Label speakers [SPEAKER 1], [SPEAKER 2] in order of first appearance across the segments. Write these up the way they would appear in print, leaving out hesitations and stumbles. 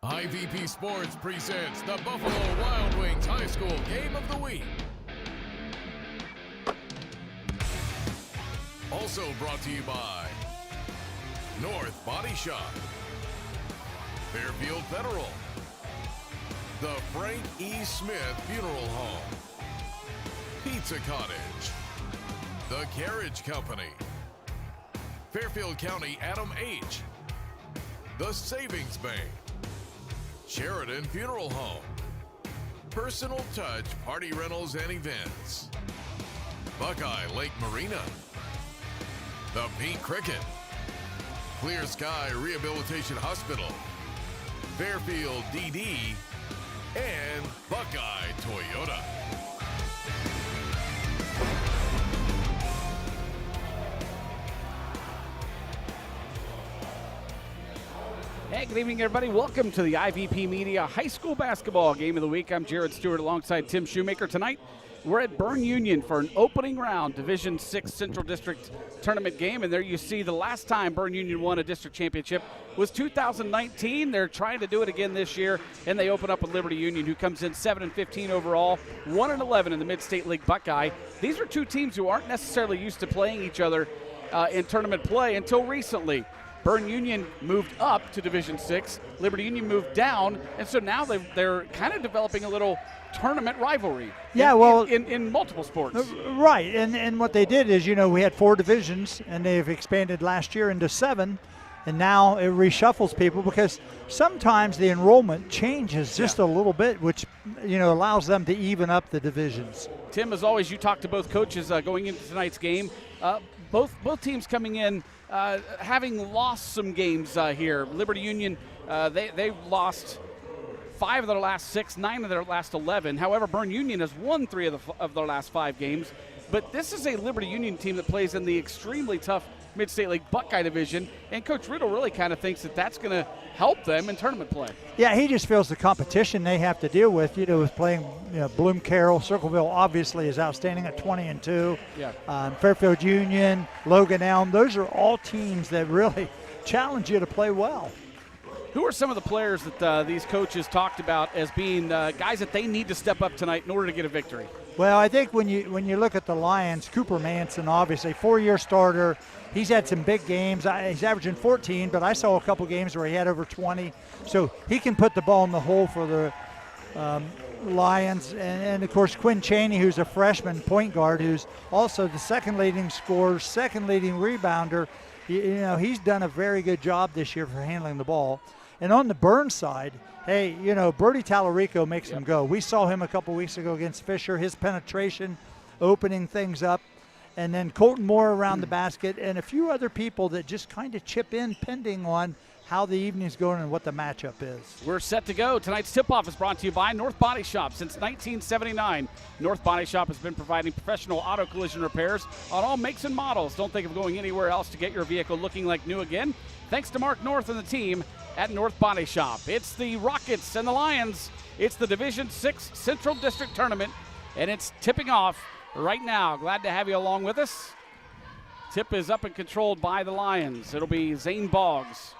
[SPEAKER 1] IVP Sports presents the Buffalo Wild Wings High School Game of the Week. Also brought to you by North Body Shop, Fairfield Federal, the Frank E. Smith Funeral Home, Pizza Cottage, The Carriage Company, Fairfield County Adam H., The Savings Bank, Sheridan Funeral Home, Personal Touch Party Rentals and Events, Buckeye Lake Marina, the Pink Cricket, Clear Sky Rehabilitation Hospital, Fairfield DD, and Buckeye Toyota.
[SPEAKER 2] Hey, good evening, everybody. Welcome to the IVP Media High School Basketball Game of the Week. I'm Jared Stewart alongside Tim Shoemaker. Tonight, we're at Berne Union for an opening round Division VI Central District Tournament game. And there you see the last time Berne Union won a district championship was 2019. They're trying to do it again this year, and they open up with Liberty Union, who comes in 7-15 overall, 1-11 in the Mid-State League Buckeye. These are two teams who aren't necessarily used to playing each other in tournament play until recently. Berne Union moved up to Division VI. Liberty Union moved down, and so now they're kind of developing a little tournament rivalry. In multiple sports.
[SPEAKER 3] Right, and what they did is, we had 4 divisions, and they've expanded last year into 7, and now it reshuffles people because sometimes the enrollment changes just a little bit, which allows them to even up the divisions.
[SPEAKER 2] Tim, as always, you talked to both coaches going into tonight's game. Both teams coming in having lost some games here. Liberty Union, they lost 5 of their last 6, 9 of their last 11. However, Berne Union has won 3 of their last 5 games. But this is a Liberty Union team that plays in the extremely tough Mid-State League Buckeye Division, and Coach Riddle really kind of thinks that that's going to help them in tournament play. Yeah,
[SPEAKER 3] he just feels the competition they have to deal with, with playing Bloom Carroll. Circleville obviously is outstanding at 20-2.
[SPEAKER 2] Yeah.
[SPEAKER 3] Fairfield Union, Logan Elm, those are all teams that really challenge you to play well.
[SPEAKER 2] Who are some of the players that these coaches talked about as being guys that they need to step up tonight in order to get a victory?
[SPEAKER 3] Well, I think when you look at the Lions, Cooper Manson, obviously 4-year starter. He's had some big games. He's averaging 14, but I saw a couple games where he had over 20. So he can put the ball in the hole for the Lions. And of course, Quinn Cheney, who's a freshman point guard, who's also the second leading scorer, second leading rebounder. He's done a very good job this year for handling the ball. And on the Berne side, hey, Bertie Tallarico makes them go. We saw him a couple weeks ago against Fisher, his penetration, opening things up. And then Colton Moore around the basket and a few other people that just kind of chip in pending on how the evening's going and what the matchup is.
[SPEAKER 2] We're set to go. Tonight's tip-off is brought to you by North Body Shop. Since 1979, North Body Shop has been providing professional auto collision repairs on all makes and models. Don't think of going anywhere else to get your vehicle looking like new again. Thanks to Mark North and the team at North Body Shop. It's the Rockets and the Lions. It's the Division VI Central District Tournament, and it's tipping off right now. Glad to have you along with us. Tip is up and controlled by the Lions. It'll be Zane Boggs,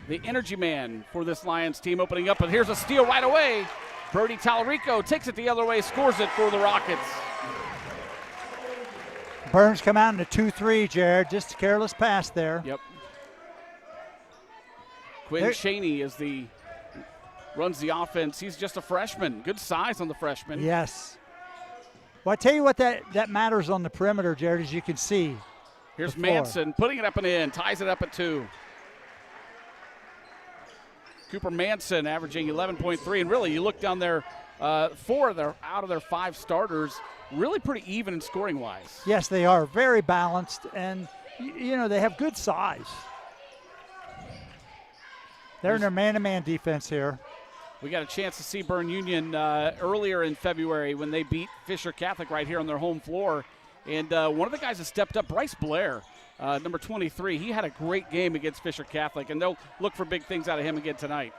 [SPEAKER 2] the energy man for this Lions team, opening up. And here's a steal right away. Bertie Tallarico takes it the other way, scores it for the Rockets.
[SPEAKER 3] Burns come out in a 2-3, Jared. Just a careless pass there.
[SPEAKER 2] Yep. Quinn Cheney runs the offense. He's just a freshman. Good size on the freshman.
[SPEAKER 3] Yes. Well, I tell you what that matters on the perimeter, Jared, as you can see.
[SPEAKER 2] Here's Manson putting it up and in, ties it up at 2. Cooper Manson averaging 11.3, and really you look down there, 4 out of their 5 starters, really pretty even in scoring-wise.
[SPEAKER 3] Yes, they are very balanced, and they have good size. They're in their man-to-man defense here.
[SPEAKER 2] We got a chance to see Berne Union earlier in February when they beat Fisher Catholic right here on their home floor. And one of the guys that stepped up, Bryce Blair, number 23, he had a great game against Fisher Catholic, and they'll look for big things out of him again tonight.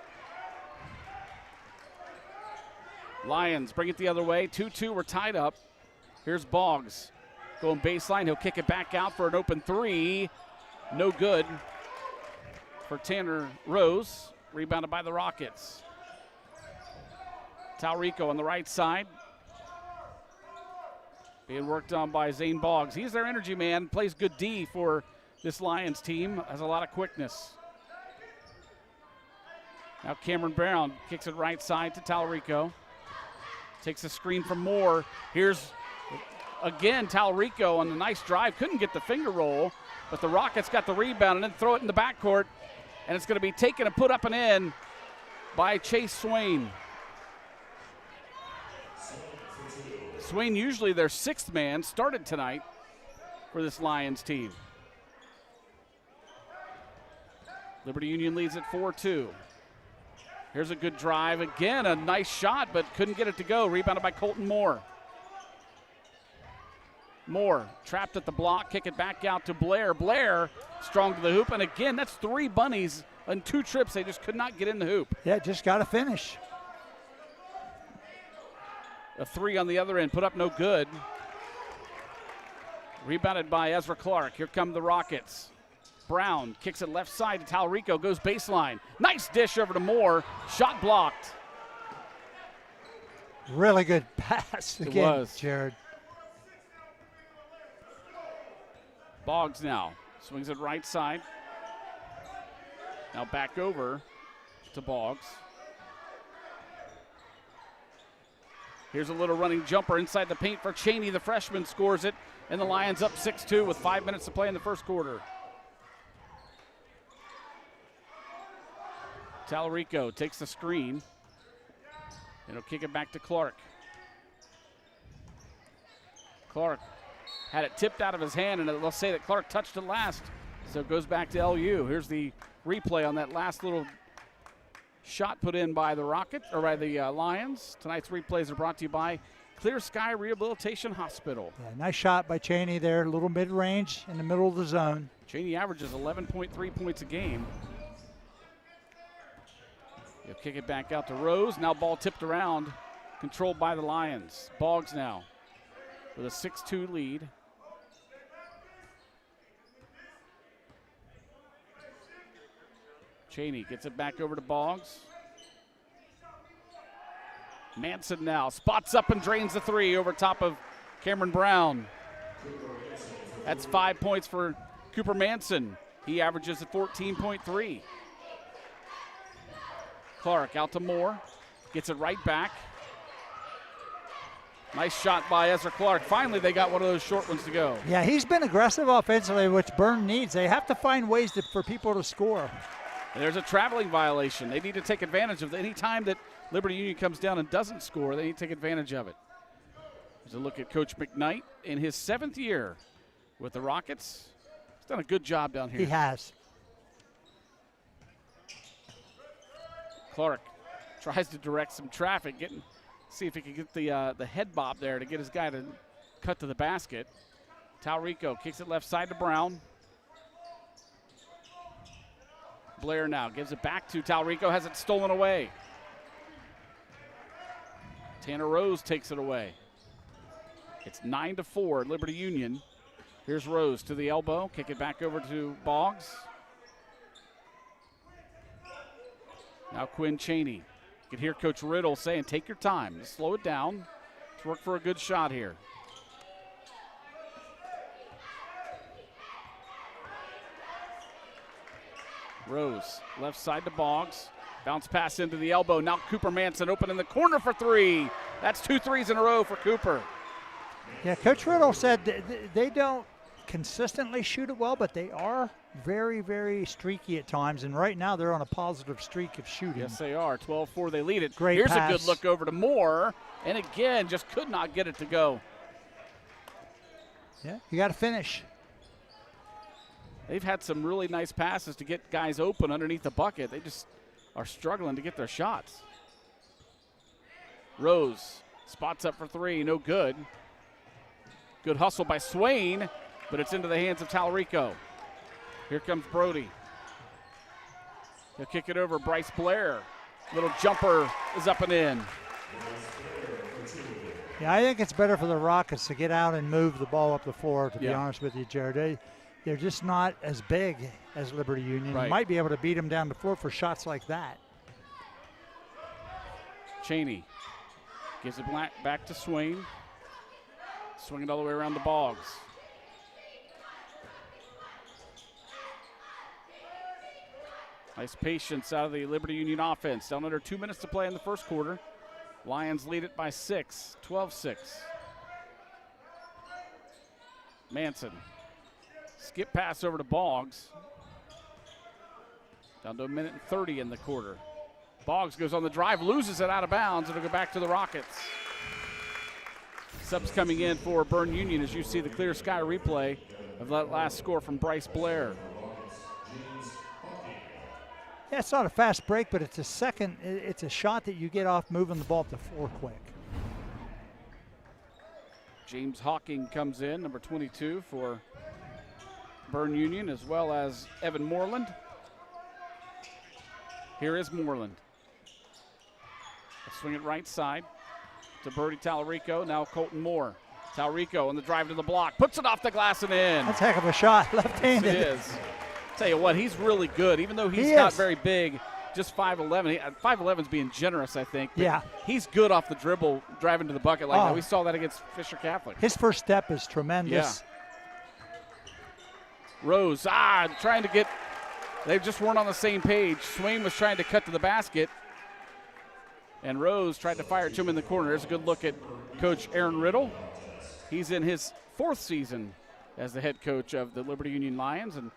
[SPEAKER 2] Lions bring it the other way. 2-2, we're tied up. Here's Boggs going baseline. He'll kick it back out for an open 3. No good for Tanner Rose. Rebounded by the Rockets. Talrico on the right side. Being worked on by Zane Boggs. He's their energy man, plays good D for this Lions team, has a lot of quickness. Now Cameron Brown kicks it right side to Talrico. Takes a screen from Moore. Here's, again, Talrico on the nice drive. Couldn't get the finger roll, but the Rockets got the rebound and then throw it in the backcourt. And it's going to be taken and put up and in by Chase Swain. Swain, usually their sixth man, started tonight for this Lions team. Liberty Union leads at 4-2. Here's a good drive. Again, a nice shot, but couldn't get it to go. Rebounded by Colton Moore. Moore trapped at the block, kick it back out to Blair. Blair strong to the hoop, and again, that's 3 bunnies on 2 trips. They just could not get in the hoop.
[SPEAKER 3] Yeah, just got to finish.
[SPEAKER 2] A 3 on the other end, put up no good. Rebounded by Ezra Clark. Here come the Rockets. Brown kicks it left side to Talrico, goes baseline. Nice dish over to Moore, shot blocked.
[SPEAKER 3] Really good pass again, Jared.
[SPEAKER 2] Boggs now swings it right side. Now back over to Boggs. Here's a little running jumper inside the paint for Cheney. The freshman scores it, and the Lions up 6-2 with 5 minutes to play in the first quarter. Talrico takes the screen, and he'll kick it back to Clark. Clark had it tipped out of his hand, and they'll say that Clark touched it last, so it goes back to LU. Here's the replay on that last little shot put in by the Rockets, or by the Lions. Tonight's replays are brought to you by Clear Sky Rehabilitation Hospital.
[SPEAKER 3] Yeah, nice shot by Cheney there, a little mid-range in the middle of the zone.
[SPEAKER 2] Cheney averages 11.3 points a game. He'll kick it back out to Rose. Now ball tipped around, controlled by the Lions. Boggs now with a 6-2 lead. Cheney gets it back over to Boggs. Manson now spots up and drains the 3 over top of Cameron Brown. That's 5 points for Cooper Manson. He averages at 14.3. Clark out to Moore, gets it right back. Nice shot by Ezra Clark. Finally, they got one of those short ones to go.
[SPEAKER 3] Yeah, he's been aggressive offensively, which Berne needs. They have to find ways for people to score.
[SPEAKER 2] And there's a traveling violation. They need to take advantage of it. Any time that Liberty Union comes down and doesn't score, they need to take advantage of it. There's a look at Coach McKnight in his 7th year with the Rockets. He's done a good job down here.
[SPEAKER 3] He has.
[SPEAKER 2] Clark tries to direct some traffic, see if he can get the head bob there to get his guy to cut to the basket. Talrico kicks it left side to Brown. Blair now gives it back to Talrico, has it stolen away. Tanner Rose takes it away. It's 9-4, Liberty Union. Here's Rose to the elbow, kick it back over to Boggs. Now Quinn Cheney. You can hear Coach Riddle saying, take your time, just slow it down. Let's work for a good shot here. Rose, left side to Boggs. Bounce pass into the elbow. Now Cooper Manson open in the corner for 3. That's 2 threes in a row for Cooper.
[SPEAKER 3] Yeah, Coach Riddle said they don't consistently shoot it well, but they are very, very streaky at times, and right now they're on a positive streak of shooting.
[SPEAKER 2] Yes, they are. 12-4, they lead it.
[SPEAKER 3] Great
[SPEAKER 2] Here's
[SPEAKER 3] pass.
[SPEAKER 2] a good look over to Moore, and again, just could not get it to go.
[SPEAKER 3] Yeah, you got to finish.
[SPEAKER 2] They've had some really nice passes to get guys open underneath the bucket. They just are struggling to get their shots. Rose spots up for 3, no good. Good hustle by Swain, but it's into the hands of Talrico. Here comes Brody. He'll kick it over. Bryce Blair. Little jumper is up and in.
[SPEAKER 3] Yeah, I think it's better for the Rockets to get out and move the ball up the floor, to be honest with you, Jared. they're just not as big as Liberty Union.
[SPEAKER 2] Right.
[SPEAKER 3] You might be able to beat them down the floor for shots like that.
[SPEAKER 2] Cheney gives it back to Swain. Swing it all the way around the Boggs. Nice patience out of the Liberty Union offense. Down under 2 minutes to play in the first quarter. Lions lead it by 6, 12-6. Manson. Skip pass over to Boggs. Down to 1:30 in the quarter. Boggs goes on the drive, loses it out of bounds. It'll go back to the Rockets. Subs coming in for Berne Union as you see the clear sky replay of that last score from Bryce Blair.
[SPEAKER 3] Yeah, it's not a fast break, but it's a shot that you get off moving the ball up the floor quick.
[SPEAKER 2] James Hawking comes in, number 22 for Berne Union, as well as Evan Moreland. Here is Moreland. Swing it right side to Birdie Talarico. Now Colton Moore. Talarico on the drive to the block. Puts it off the glass and in.
[SPEAKER 3] That's a heck of a shot, left-handed.
[SPEAKER 2] It is. Tell you what, he's really good. Even though he's not very big, just 5'11". 5'11's being generous, I think. But
[SPEAKER 3] yeah.
[SPEAKER 2] He's good off the dribble, driving to the bucket like that. We saw that against Fisher Catholic.
[SPEAKER 3] His first step is tremendous.
[SPEAKER 2] Yeah. Rose, trying to get, they just weren't on the same page. Swain was trying to cut to the basket, and Rose tried to fire to him in the corner. There's a good look at Coach Aaron Riddle. He's in his 4th season as the head coach of the Liberty Union Lions. And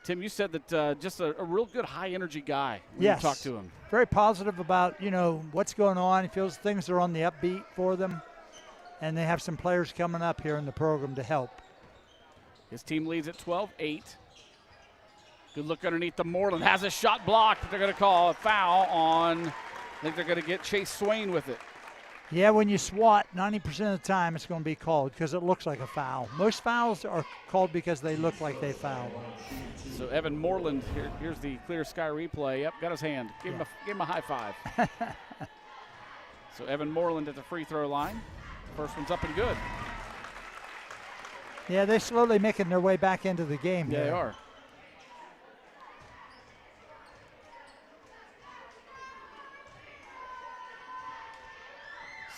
[SPEAKER 2] Tim, you said that just a real good high-energy guy when you talked to him.
[SPEAKER 3] Very positive about, what's going on. He feels things are on the upbeat for them, and they have some players coming up here in the program to help.
[SPEAKER 2] His team leads at 12-8. Good look underneath the Moreland. Has a shot blocked, but they're going to call a foul on, I think they're going to get Chase Swain with it.
[SPEAKER 3] Yeah, when you swat, 90% of the time it's going to be called because it looks like a foul. Most fouls are called because they look like they fouled.
[SPEAKER 2] So Evan Moreland, here's the clear sky replay. Yep, got his hand. Give him a high five. So Evan Moreland at the free throw line. First one's up and good.
[SPEAKER 3] Yeah, they're slowly making their way back into the game.
[SPEAKER 2] Yeah, they are.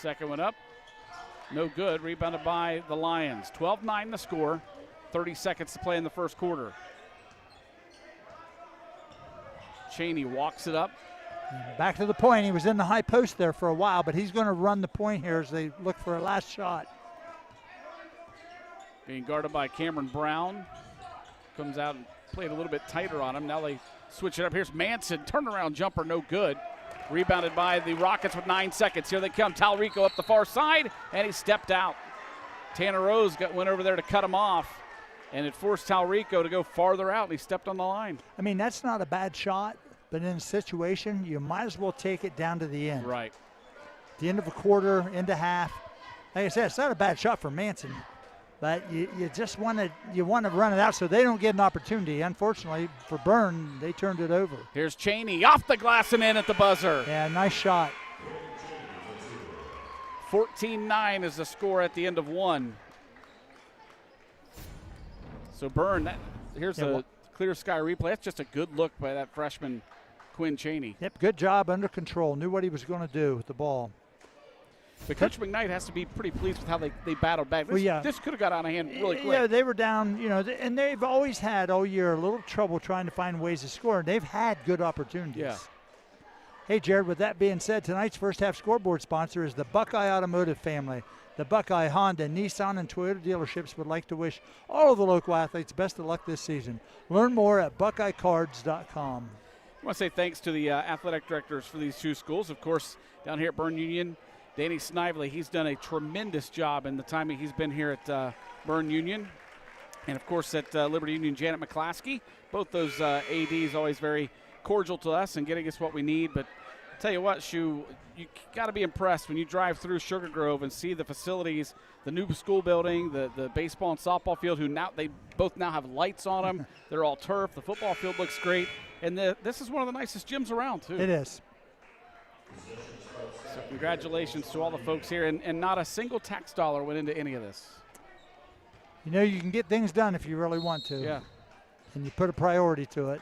[SPEAKER 2] Second one up, no good. Rebounded by the Lions. 12-9 the score. 30 seconds to play in the first quarter. Cheney walks it up.
[SPEAKER 3] Back to the point. He was in the high post there for a while, but he's going to run the point here as they look for a last shot.
[SPEAKER 2] Being guarded by Cameron Brown. Comes out and played a little bit tighter on him. Now they switch it up. Here's Manson. Turnaround jumper, no good. Rebounded by the Rockets with 9 seconds. Here they come. Talarico up the far side, and he stepped out. Tanner Rose went over there to cut him off, and it forced Talarico to go farther out, and he stepped on the line.
[SPEAKER 3] I mean, that's not a bad shot, but in a situation, you might as well take it down to the end.
[SPEAKER 2] Right.
[SPEAKER 3] The end of a quarter, into half. Like I said, it's not a bad shot for Manson, but you just want to run it out so they don't get an opportunity. Unfortunately for Berne, they turned it over.
[SPEAKER 2] Here's Cheney off the glass and in at the buzzer.
[SPEAKER 3] Yeah, nice shot.
[SPEAKER 2] 14-9 is the score at the end of one. So Berne, here's a clear sky replay. That's just a good look by that freshman Quinn Cheney.
[SPEAKER 3] Yep, good job, under control. Knew what he was going to do with the ball.
[SPEAKER 2] But Coach McKnight has to be pretty pleased with how they battled back. This could have got out of hand really quick.
[SPEAKER 3] Yeah, they were down, and they've always had all year a little trouble trying to find ways to score. They've had good opportunities.
[SPEAKER 2] Yeah.
[SPEAKER 3] Hey, Jared, with that being said, tonight's first half scoreboard sponsor is the Buckeye Automotive family. The Buckeye, Honda, Nissan, and Toyota dealerships would like to wish all of the local athletes best of luck this season. Learn more at buckeyecards.com.
[SPEAKER 2] I want to say thanks to the athletic directors for these two schools. Of course, down here at Berne Union, Danny Snively, he's done a tremendous job in the time he's been here at Berne Union. And, of course, at Liberty Union, Janet McClaskey. Both those ADs always very cordial to us and getting us what we need. But I'll tell you what, Shu, you got to be impressed when you drive through Sugar Grove and see the facilities, the new school building, the baseball and softball field, they both now have lights on them. They're all turf. The football field looks great. And this is one of the nicest gyms around, too.
[SPEAKER 3] It is.
[SPEAKER 2] So congratulations to all the folks here, and not a single tax dollar went into any of this.
[SPEAKER 3] You know you can get things done if you really want to.
[SPEAKER 2] Yeah.
[SPEAKER 3] And you put a priority to it.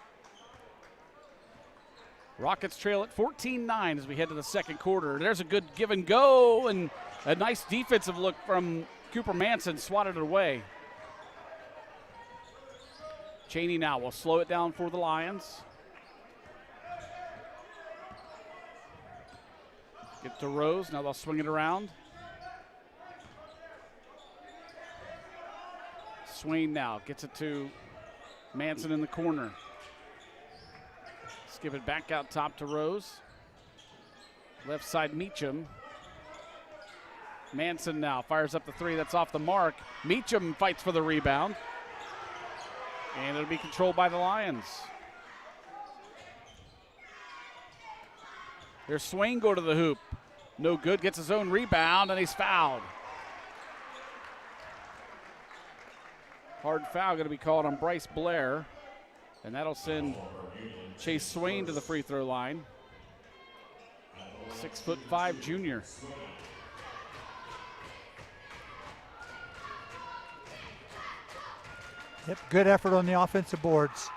[SPEAKER 2] Rockets trail at 14-9 as we head to the second quarter. There's a good give and go and a nice defensive look from Cooper Manson, swatted it away. Cheney now will slow it down for the Lions. Get to Rose, now they'll swing it around. Swain now gets it to Manson in the corner. Skip it back out top to Rose. Left side Meacham. Manson now fires up the three. That's off the mark. Meacham fights for the rebound. And it'll be controlled by the Lions. There's Swain go to the hoop. No good. Gets his own rebound, and he's fouled. Hard foul going to be called on Bryce Blair. And that'll send Chase Swain to the free throw line. 6'5" junior.
[SPEAKER 3] Yep, good effort on the offensive boards.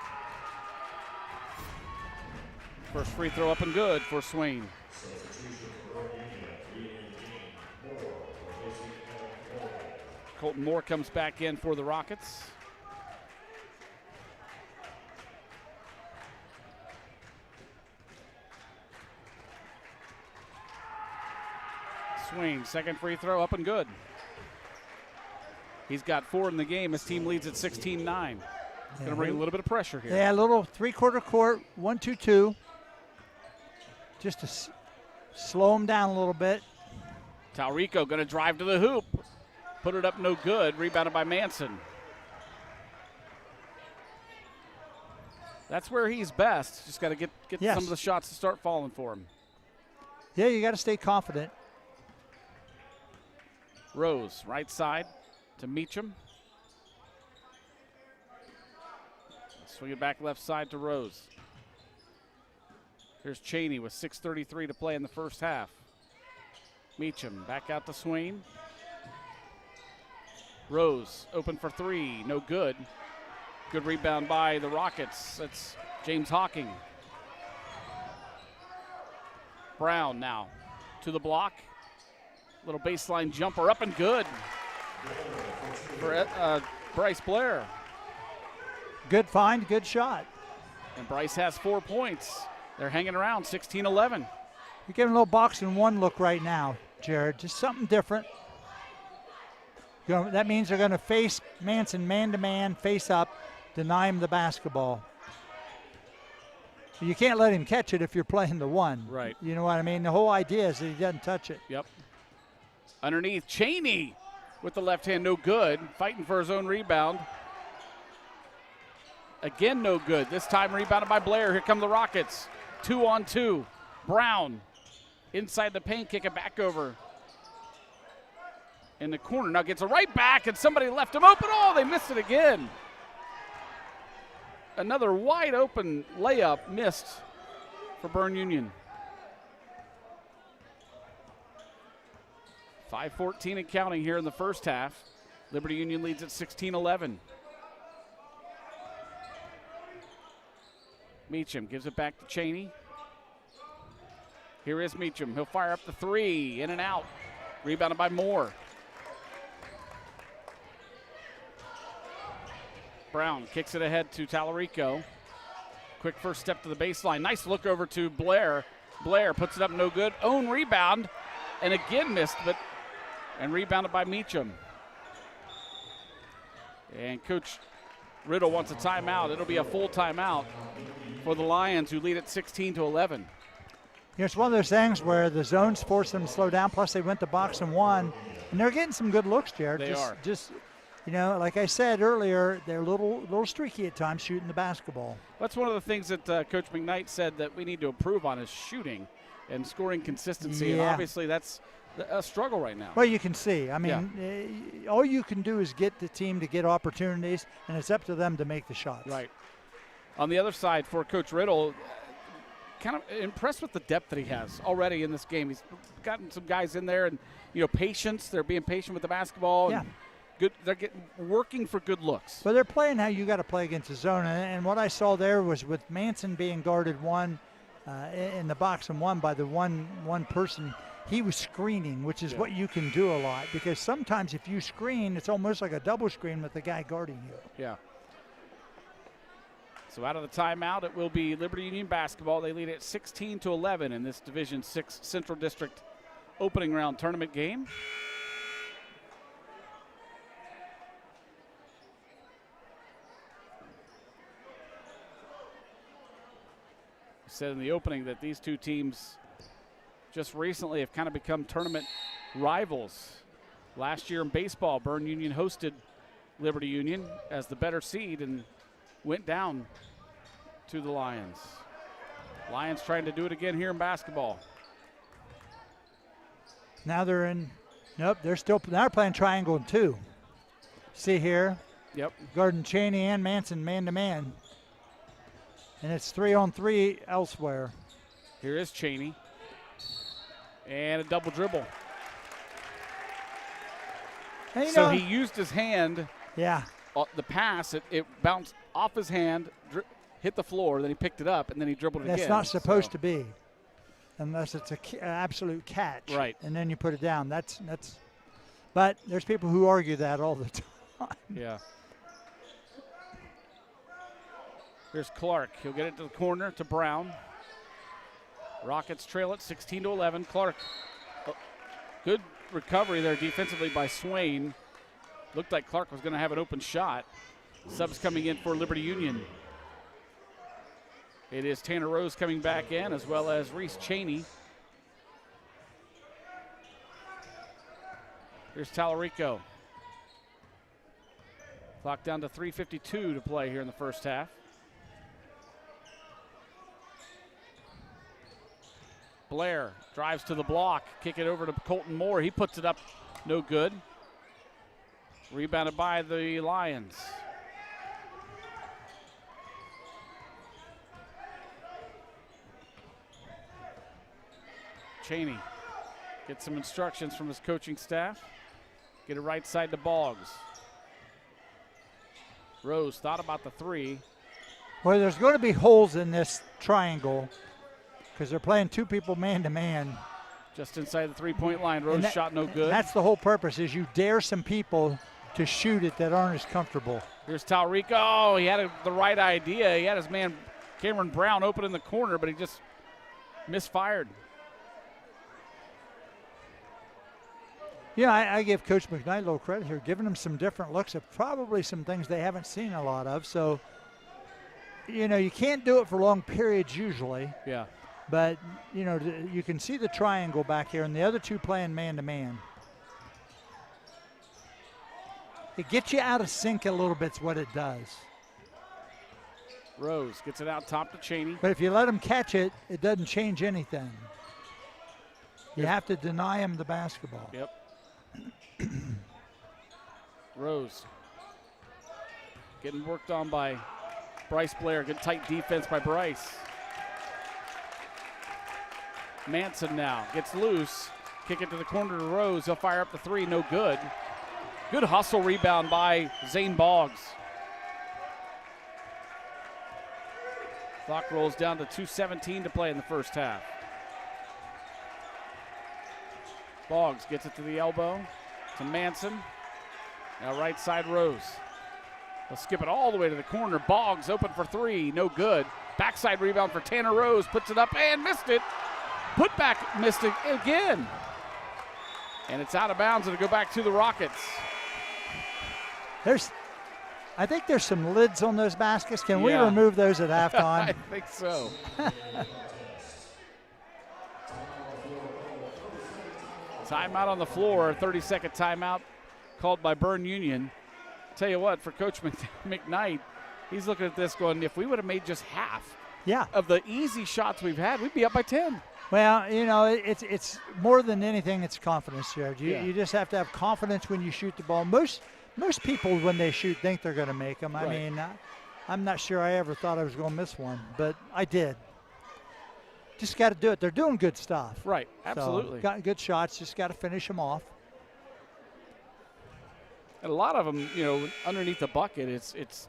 [SPEAKER 2] First free throw up and good for Swain. Colton Moore comes back in for the Rockets. Swain, second free throw up and good. He's got 4 in the game. His team leads at 16-9. Going to bring a little bit of pressure here.
[SPEAKER 3] Yeah, a little three-quarter court, 1-2-2. Just to slow him down a little bit.
[SPEAKER 2] Talrico going to drive to the hoop. Put it up, no good. Rebounded by Manson. That's where he's best. Just got to get
[SPEAKER 3] Yes.
[SPEAKER 2] some of the shots to start falling for him.
[SPEAKER 3] Yeah, you got to stay confident.
[SPEAKER 2] Rose, right side to Meacham. Swing it back left side to Rose. Here's Cheney with 6:33 to play in the first half. Meacham back out to Swain. Rose open for three, no good. Good rebound by the Rockets. That's James Hawking. Brown now to the block. Little baseline jumper up and good for Bryce Blair.
[SPEAKER 3] Good find, good shot.
[SPEAKER 2] And Bryce has 4 points. They're hanging around 16-11.
[SPEAKER 3] You're giving a little box and one look right now, Jared. Just something different. That means they're going to face Manson man-to-man, face up, deny him the basketball. You can't let him catch it if you're playing the one.
[SPEAKER 2] Right.
[SPEAKER 3] You know what I mean? The whole idea is that he doesn't touch it.
[SPEAKER 2] Yep. Underneath, Cheney with the left hand, no good. Fighting for his own rebound. Again, no good. This time rebounded by Blair. Here come the Rockets. 2-on-2. Brown inside the paint, kick it back over. In the corner, now gets a right back, and somebody left him open. Oh, they missed it again. Another wide open layup missed for Berne Union. 5:14 and counting here in the first half. Liberty Union leads at 16-11. Meacham gives it back to Cheney. Here is Meacham. He'll fire up the three, in and out. Rebounded by Moore. Brown kicks it ahead to Talarico. Quick first step to the baseline. Nice look over to Blair. Blair puts it up, no good. Own rebound, and again missed, and rebounded by Meacham. And Coach Riddle wants a timeout. It'll be a full timeout for the Lions, who lead at 16-11.
[SPEAKER 3] It's one of those things where the zones force them to slow down, plus they went to box and one, and they're getting some good looks, Jared.
[SPEAKER 2] They are.
[SPEAKER 3] Just, you know, like I said earlier, they're a little streaky at times shooting the basketball.
[SPEAKER 2] That's one of the things that Coach McKnight said that we need to improve on is shooting and scoring consistency,
[SPEAKER 3] Yeah.
[SPEAKER 2] and obviously that's a struggle right now.
[SPEAKER 3] Well, you can see. I mean, all you can do is get the team to get opportunities, and it's up to them to make the shots.
[SPEAKER 2] Right. On the other side, for Coach Riddle, kind of impressed with the depth that he has already in this game. He's gotten some guys in there, and patience. They're being patient with the basketball.
[SPEAKER 3] Yeah.
[SPEAKER 2] And good. They're working for good looks.
[SPEAKER 3] But they're playing how you got to play against the zone. And what I saw there was with Manson being guarded in the box and one by the one person, he was screening, which is what you can do a lot. Because sometimes if you screen, it's almost like a double screen with the guy guarding you.
[SPEAKER 2] Yeah. So out of the timeout, it will be Liberty Union basketball. They lead at 16-11 in this Division VI Central District opening round tournament game. I said in the opening that these two teams just recently have kind of become tournament rivals. Last year in baseball, Berne Union hosted Liberty Union as the better seed and went down to the Lions. Lions trying to do it again here in basketball.
[SPEAKER 3] Now they're in, nope, they're playing triangle 2. See here?
[SPEAKER 2] Yep.
[SPEAKER 3] Garden Cheney and Manson man-to-man. And it's 3-on-3 elsewhere.
[SPEAKER 2] Here is Cheney. And a double dribble.
[SPEAKER 3] And
[SPEAKER 2] so he used his hand.
[SPEAKER 3] Yeah.
[SPEAKER 2] The pass, it bounced off his hand, hit the floor, then he picked it up, and then he dribbled it again.
[SPEAKER 3] That's not supposed to be, unless it's an absolute catch.
[SPEAKER 2] Right.
[SPEAKER 3] And then you put it down. That's. But there's people who argue that all the time.
[SPEAKER 2] Yeah. Here's Clark. He'll get it to the corner to Brown. Rockets trail it 16-11. Clark, good recovery there defensively by Swain. Looked like Clark was going to have an open shot. Subs coming in for Liberty Union. It is Tanner Rose coming back in, as well as Reese Cheney. Here's Tallarico. Clock down to 3:52 to play here in the first half. Blair drives to the block, kick it over to Colton Moore. He puts it up, no good. Rebounded by the Lions. Cheney gets some instructions from his coaching staff. Get it right side to Boggs. Rose thought about the three.
[SPEAKER 3] Well, there's going to be holes in this triangle because they're playing two people man-to-man.
[SPEAKER 2] Just inside the three-point line. Rose shot no good.
[SPEAKER 3] That's the whole purpose, is you dare some people to shoot it that aren't as comfortable.
[SPEAKER 2] Here's Talrico. Oh, he had the right idea. He had his man Cameron Brown open in the corner, but he just misfired.
[SPEAKER 3] Yeah, I give Coach McKnight a little credit here, giving them some different looks of probably some things they haven't seen a lot of. So, you know, you can't do it for long periods usually.
[SPEAKER 2] Yeah.
[SPEAKER 3] But, you know, you can see the triangle back here, and the other two playing man-to-man. It gets you out of sync a little bit is what it does.
[SPEAKER 2] Rose gets it out top to Cheney.
[SPEAKER 3] But if you let them catch it, it doesn't change anything. You have to deny them the basketball.
[SPEAKER 2] Yep. Rose getting worked on by Bryce Blair. Good tight defense by Bryce. Manson now gets loose. Kick it to the corner to Rose. He'll fire up the three. No good. Good hustle rebound by Zane Boggs. Clock rolls down to 2:17 to play in the first half. Boggs gets it to the elbow to Manson. Now right side Rose. They'll skip it all the way to the corner. Boggs open for three. No good. Backside rebound for Tanner Rose. Puts it up and missed it. Put back, missed it again. And it's out of bounds. It'll go back to the Rockets.
[SPEAKER 3] I think there's some lids on those baskets. Can we remove those at halftime?
[SPEAKER 2] I think so. Timeout on the floor, 30-second timeout called by Berne Union. Tell you what, for Coach McKnight, he's looking at this going, if we would have made just half of the easy shots we've had, we'd be up by 10.
[SPEAKER 3] Well, you know, it's more than anything, it's confidence, Jared. You just have to have confidence when you shoot the ball. Most people, when they shoot, think they're going to make them. I mean, I'm not sure I ever thought I was going to miss one, but I did. Just got to do it. They're doing good stuff.
[SPEAKER 2] Right, absolutely.
[SPEAKER 3] So, got good shots, just got to finish them off.
[SPEAKER 2] And a lot of them, underneath the bucket, it's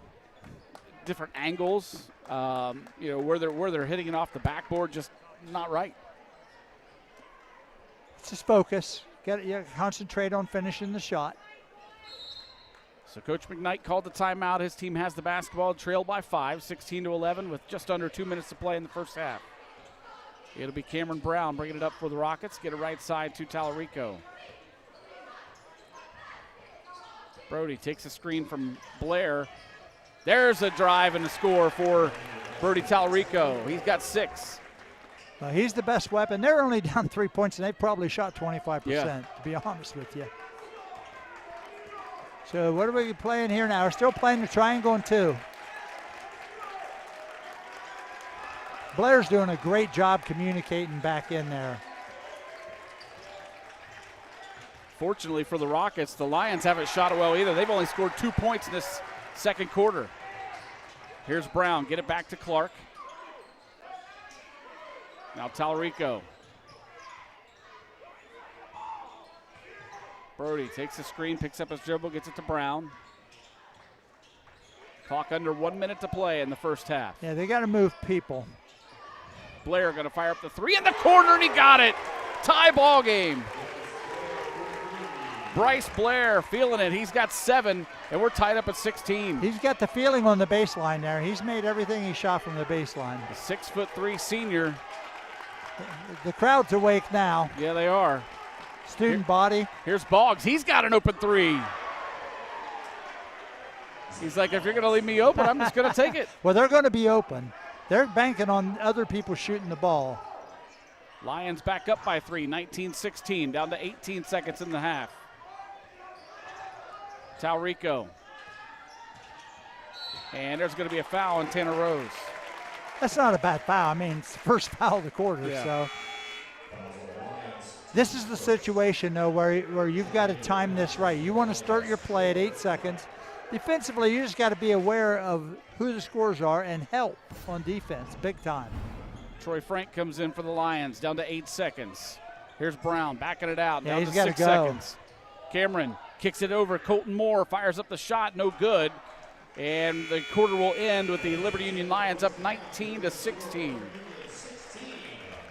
[SPEAKER 2] different angles. Where they're hitting it off the backboard, just not right.
[SPEAKER 3] It's just focus. You concentrate on finishing the shot.
[SPEAKER 2] So Coach McKnight called the timeout. His team has the basketball, trailed by 5, 16-11, with just under 2 minutes to play in the first half. It'll be Cameron Brown bringing it up for the Rockets. Get it right side to Tallarico. Brody takes a screen from Blair. There's a drive and a score for Brody Tallarico. He's got 6.
[SPEAKER 3] He's the best weapon. They're only down 3 points, and they probably shot 25%, to be honest with you. So what are we playing here now? We're still playing the triangle on 2. Blair's doing a great job communicating back in there.
[SPEAKER 2] Fortunately for the Rockets, the Lions haven't shot it well either. They've only scored 2 points in this second quarter. Here's Brown. Get it back to Clark. Now Tallarico. Brody takes the screen, picks up his dribble, gets it to Brown. Clock under 1 minute to play in the first half.
[SPEAKER 3] Yeah, they got to move people.
[SPEAKER 2] Blair going to fire up the 3 in the corner, and he got it. Tie ball game. Bryce Blair feeling it. He's got 7, and we're tied up at 16.
[SPEAKER 3] He's got the feeling on the baseline there. He's made everything he shot from the baseline.
[SPEAKER 2] The 6'3" senior.
[SPEAKER 3] The crowd's awake now.
[SPEAKER 2] Yeah, they are.
[SPEAKER 3] Student body.
[SPEAKER 2] Here's Boggs. He's got an open 3. He's like, if you're going to leave me open, I'm just going to take it.
[SPEAKER 3] Well, they're going to be open. They're banking on other people shooting the ball.
[SPEAKER 2] Lions back up by 3, 19-16, down to 18 seconds in the half. Tallarico. And there's going to be a foul on Tanner Rose.
[SPEAKER 3] That's not a bad foul. I mean, it's the first foul of the quarter.
[SPEAKER 2] Yeah.
[SPEAKER 3] So this is the situation, though, where you've got to time this right. You want to start your play at 8 seconds. Defensively, you just got to be aware of who the scores are and help on defense big time.
[SPEAKER 2] Troy Frank comes in for the Lions, down to 8 seconds. Here's Brown backing it out,
[SPEAKER 3] Yeah,
[SPEAKER 2] down
[SPEAKER 3] he's
[SPEAKER 2] to 6
[SPEAKER 3] gotta go.
[SPEAKER 2] seconds. Cameron kicks it over. Colton Moore fires up the shot, no good. And the quarter will end with the Liberty Union Lions up 19-16.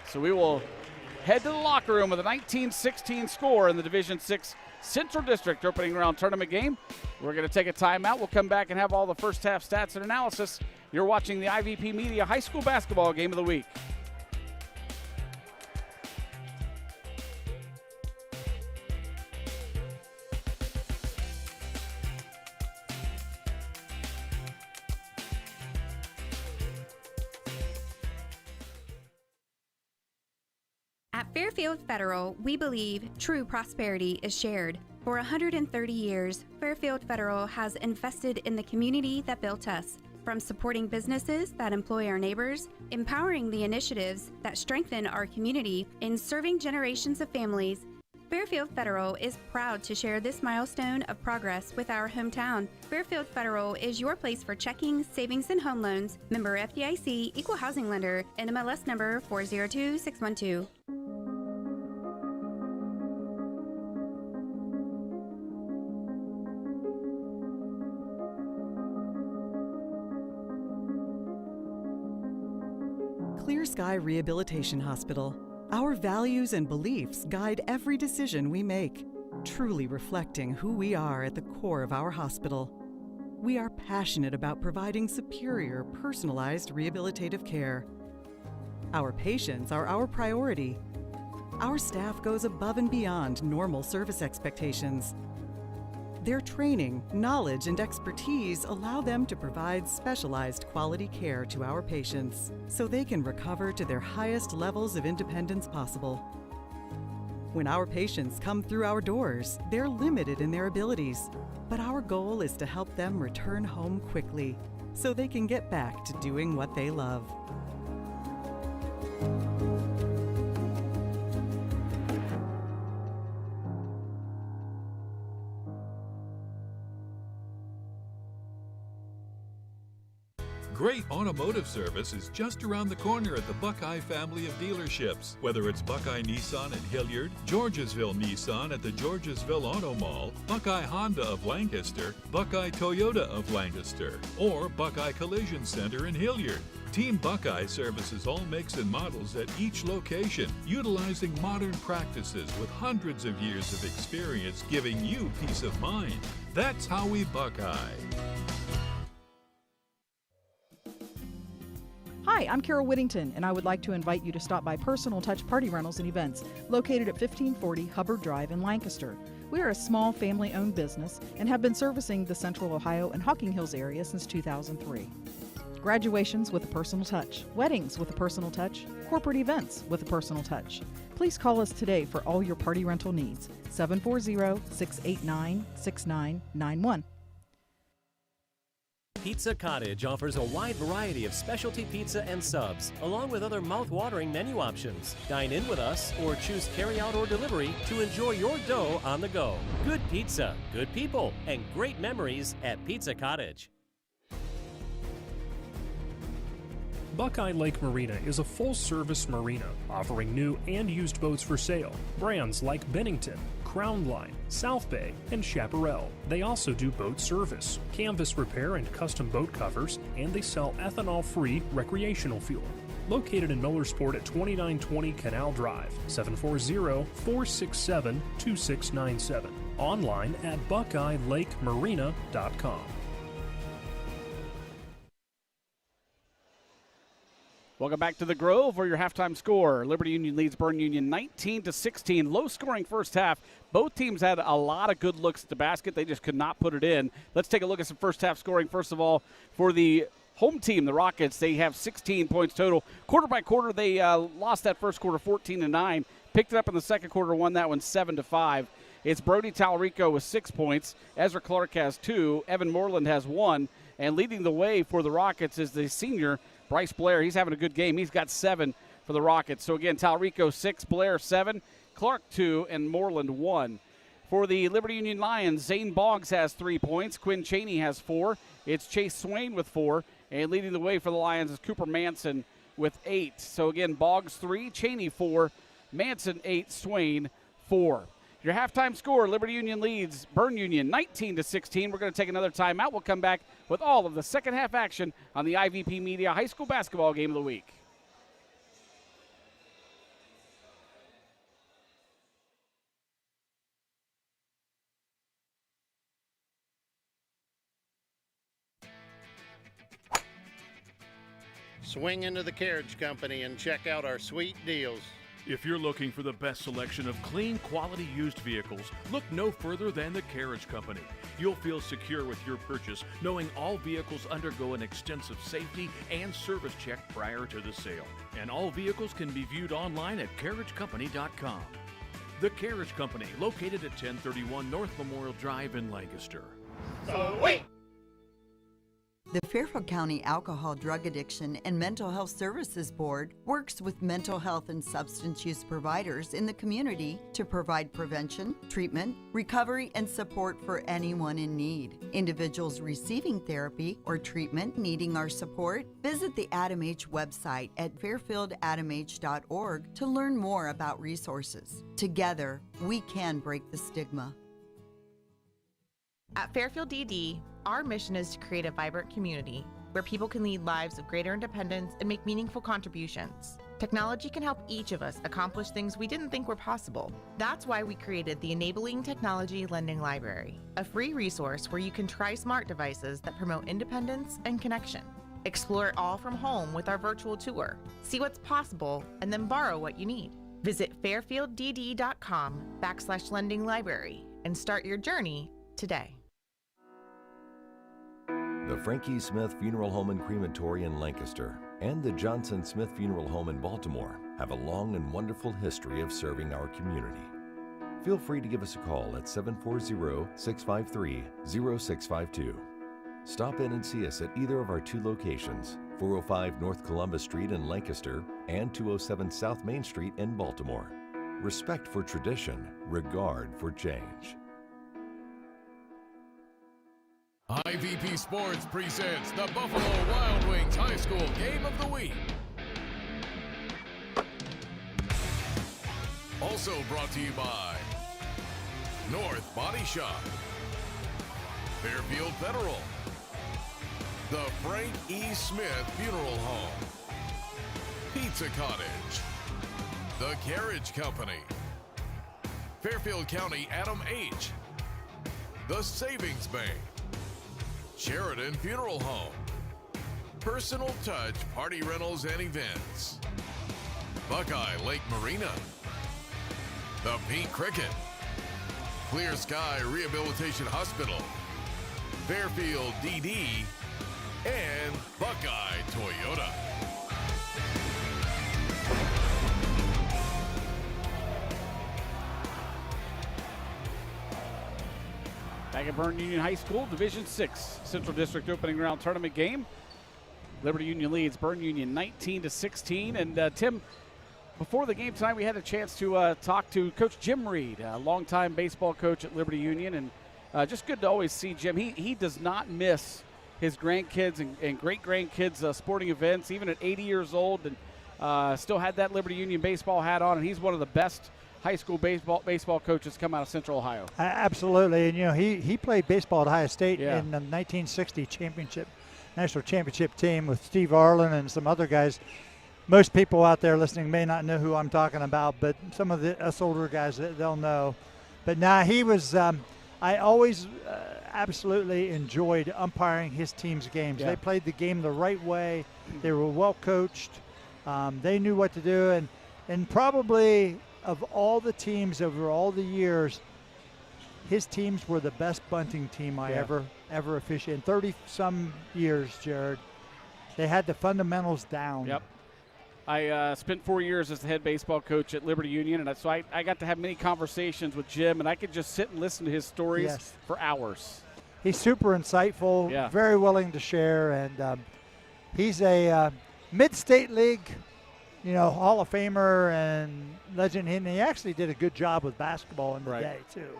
[SPEAKER 2] So we will head to the locker room with a 19-16 score in the Division VI Central District opening round tournament game. We're going to take a timeout. We'll come back and have all the first half stats and analysis. You're watching the IVP Media High School Basketball Game of the Week.
[SPEAKER 4] At Fairfield Federal, we believe true prosperity is shared. For 130 years, Fairfield Federal has invested in the community that built us. From supporting businesses that employ our neighbors, empowering the initiatives that strengthen our community, and serving generations of families, Fairfield Federal is proud to share this milestone of progress with our hometown. Fairfield Federal is your place for checking, savings, and home loans. Member FDIC, Equal Housing Lender, NMLS number 402612.
[SPEAKER 5] Clear Sky Rehabilitation Hospital. Our values and beliefs guide every decision we make, truly reflecting who we are at the core of our hospital. We are passionate about providing superior, personalized rehabilitative care. Our patients are our priority. Our staff goes above and beyond normal service expectations. Their training, knowledge, and expertise allow them to provide specialized quality care to our patients so they can recover to their highest levels of independence possible. When our patients come through our doors, they're limited in their abilities, but our goal is to help them return home quickly so they can get back to doing what they love.
[SPEAKER 6] Great automotive service is just around the corner at the Buckeye family of dealerships. Whether it's Buckeye Nissan in Hilliard, Georgesville Nissan at the Georgesville Auto Mall, Buckeye Honda of Lancaster, Buckeye Toyota of Lancaster, or Buckeye Collision Center in Hilliard. Team Buckeye services all makes and models at each location, utilizing modern practices with hundreds of years of experience, giving you peace of mind. That's how we Buckeye.
[SPEAKER 7] Hi, I'm Carol Whittington, and I would like to invite you to stop by Personal Touch Party Rentals and Events, located at 1540 Hubbard Drive in Lancaster. We are a small family-owned business and have been servicing the Central Ohio and Hocking Hills area since 2003. Graduations with a personal touch, weddings with a personal touch, corporate events with a personal touch. Please call us today for all your party rental needs, 740-689-6991.
[SPEAKER 8] Pizza Cottage offers a wide variety of specialty pizza and subs, along with other mouth-watering menu options. Dine in with us or choose carry-out or delivery to enjoy your dough on the go. Good pizza, good people, and great memories at Pizza Cottage.
[SPEAKER 9] Buckeye Lake Marina is a full-service marina offering new and used boats for sale. Brands like Bennington, Crown Line, South Bay, and Chaparral. They also do boat service, canvas repair and custom boat covers, and they sell ethanol-free recreational fuel. Located in Millersport at 2920 Canal Drive, 740-467-2697. Online at BuckeyeLakeMarina.com.
[SPEAKER 2] Welcome back to the Grove, where your halftime score. Liberty Union leads Berne Union 19-16. Low-scoring first half. Both teams had a lot of good looks at the basket. They just could not put it in. Let's take a look at some first half scoring. First of all, for the home team, the Rockets, they have 16 points total. Quarter by quarter, they lost that first quarter 14-9. Picked it up in the second quarter, won that one 7-5. It's Brody Talarico with 6 points. Ezra Clark has 2. Evan Moreland has 1. And leading the way for the Rockets is the senior, Bryce Blair. He's having a good game. He's got 7 for the Rockets. So, again, Talarico 6, Blair 7, Clark 2, and Moreland 1. For the Liberty Union Lions, Zane Boggs has 3 points. Quinn Cheney has 4. It's Chase Swain with 4. And leading the way for the Lions is Cooper Manson with 8. So, again, Boggs 3, Cheney 4, Manson 8, Swain 4. Your halftime score, Liberty Union leads Berne Union 19-16. We're going to take another timeout. We'll come back with all of the second half action on the IVP Media High School Basketball Game of the Week.
[SPEAKER 10] Swing into the Carriage Company and check out our sweet deals.
[SPEAKER 11] If you're looking for the best selection of clean, quality used vehicles, look no further than the Carriage Company. You'll feel secure with your purchase, knowing all vehicles undergo an extensive safety and service check prior to the sale. And all vehicles can be viewed online at carriagecompany.com. The Carriage Company, located at 1031 North Memorial Drive in Lancaster.
[SPEAKER 10] Wait!
[SPEAKER 12] The Fairfield County Alcohol, Drug Addiction, and Mental Health Services Board works with mental health and substance use providers in the community to provide prevention, treatment, recovery, and support for anyone in need. Individuals receiving therapy or treatment needing our support, visit the Adam H website at fairfieldadamh.org to learn more about resources. Together, we can break the stigma.
[SPEAKER 13] At Fairfield DD, our mission is to create a vibrant community where people can lead lives of greater independence and make meaningful contributions. Technology can help each of us accomplish things we didn't think were possible. That's why we created the Enabling Technology Lending Library, a free resource where you can try smart devices that promote independence and connection. Explore it all from home with our virtual tour. See what's possible and then borrow what you need. Visit fairfielddd.com/lending library and start your journey today.
[SPEAKER 14] The Frankie Smith Funeral Home and Crematory in Lancaster and the Johnson Smith Funeral Home in Baltimore have a long and wonderful history of serving our community. Feel free to give us a call at 740-653-0652. Stop in and see us at either of our 2 locations, 405 North Columbus Street in Lancaster and 207 South Main Street in Baltimore. Respect for tradition, regard for change.
[SPEAKER 1] IVP Sports presents the Buffalo Wild Wings High School Game of the Week. Also brought to you by North Body Shop, Fairfield Federal, the Frank E. Smith Funeral Home, Pizza Cottage, the Carriage Company, Fairfield County Adam H., the Savings Bank, Sheridan Funeral Home, Personal Touch Party Rentals and Events, Buckeye Lake Marina, the Pink Cricket, Clear Sky Rehabilitation Hospital, Fairfield DD, and Buckeye Toyota.
[SPEAKER 2] Back at Berne Union High School, Division 6 Central District opening round tournament game. Liberty Union leads Berne Union 19-16. And Tim, before the game tonight, we had a chance to talk to Coach Jim Reed, a longtime baseball coach at Liberty Union, and just good to always see Jim. He does not miss his grandkids and great-grandkids' sporting events, even at 80 years old, and still had that Liberty Union baseball hat on, and he's one of the best high school baseball coaches come out of Central Ohio.
[SPEAKER 3] Absolutely, and he played baseball at Ohio State in the 1960 national championship team with Steve Arlen and some other guys. Most people out there listening may not know who I'm talking about, but some of us older guys, they'll know. But now he was, I always absolutely enjoyed umpiring his team's games.
[SPEAKER 2] Yeah.
[SPEAKER 3] They played the game the right way. They were well coached. They knew what to do, and probably of all the teams over all the years, his teams were the best bunting team I ever officiated. In 30-some years, Jared, they had the fundamentals down.
[SPEAKER 2] Yep. I spent 4 years as the head baseball coach at Liberty Union, and so I got to have many conversations with Jim, and I could just sit and listen to his stories for hours.
[SPEAKER 3] He's super insightful, very willing to share, and he's a mid-state league, Hall of Famer and legend. And he actually did a good job with basketball in the day, too.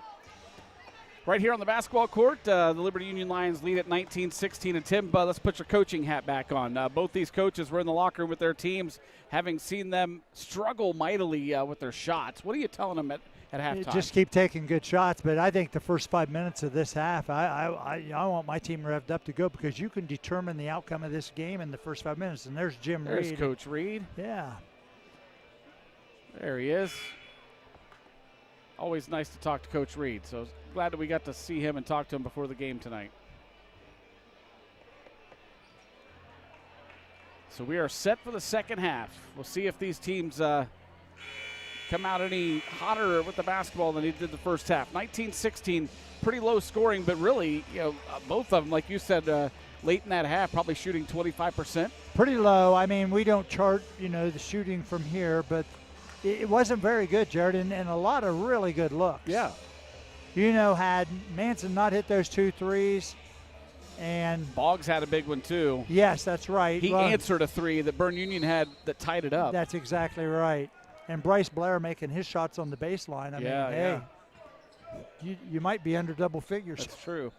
[SPEAKER 2] Right here on the basketball court, the Liberty Union Lions lead at 19-16. And Tim, let's put your coaching hat back on. Both these coaches were in the locker room with their teams, having seen them struggle mightily with their shots. What are you telling them at halftime?
[SPEAKER 3] Just keep taking good shots, but I think the first 5 minutes of this half, I want my team revved up to go, because you can determine the outcome of this game in the first 5 minutes. And there's Jim Reed.
[SPEAKER 2] There's Coach Reed.
[SPEAKER 3] Yeah.
[SPEAKER 2] There he is. Always nice to talk to Coach Reed, so glad that we got to see him and talk to him before the game tonight. So we are set for the second half. We'll see if these teams come out any hotter with the basketball than they did the first half. 19-16, pretty low scoring, but really, both of them, like you said, late in that half, probably shooting 25%.
[SPEAKER 3] Pretty low. I mean, we don't chart, the shooting from here, but it wasn't very good, Jared, and a lot of really good looks.
[SPEAKER 2] Yeah.
[SPEAKER 3] Had Manson not hit those 2 threes, and
[SPEAKER 2] Boggs had a big one too.
[SPEAKER 3] Yes, that's right.
[SPEAKER 2] He answered a 3 that Berne Union had that tied it up.
[SPEAKER 3] That's exactly right. And Bryce Blair making his shots on the baseline. I mean, hey, you might be under double figures.
[SPEAKER 2] That's true.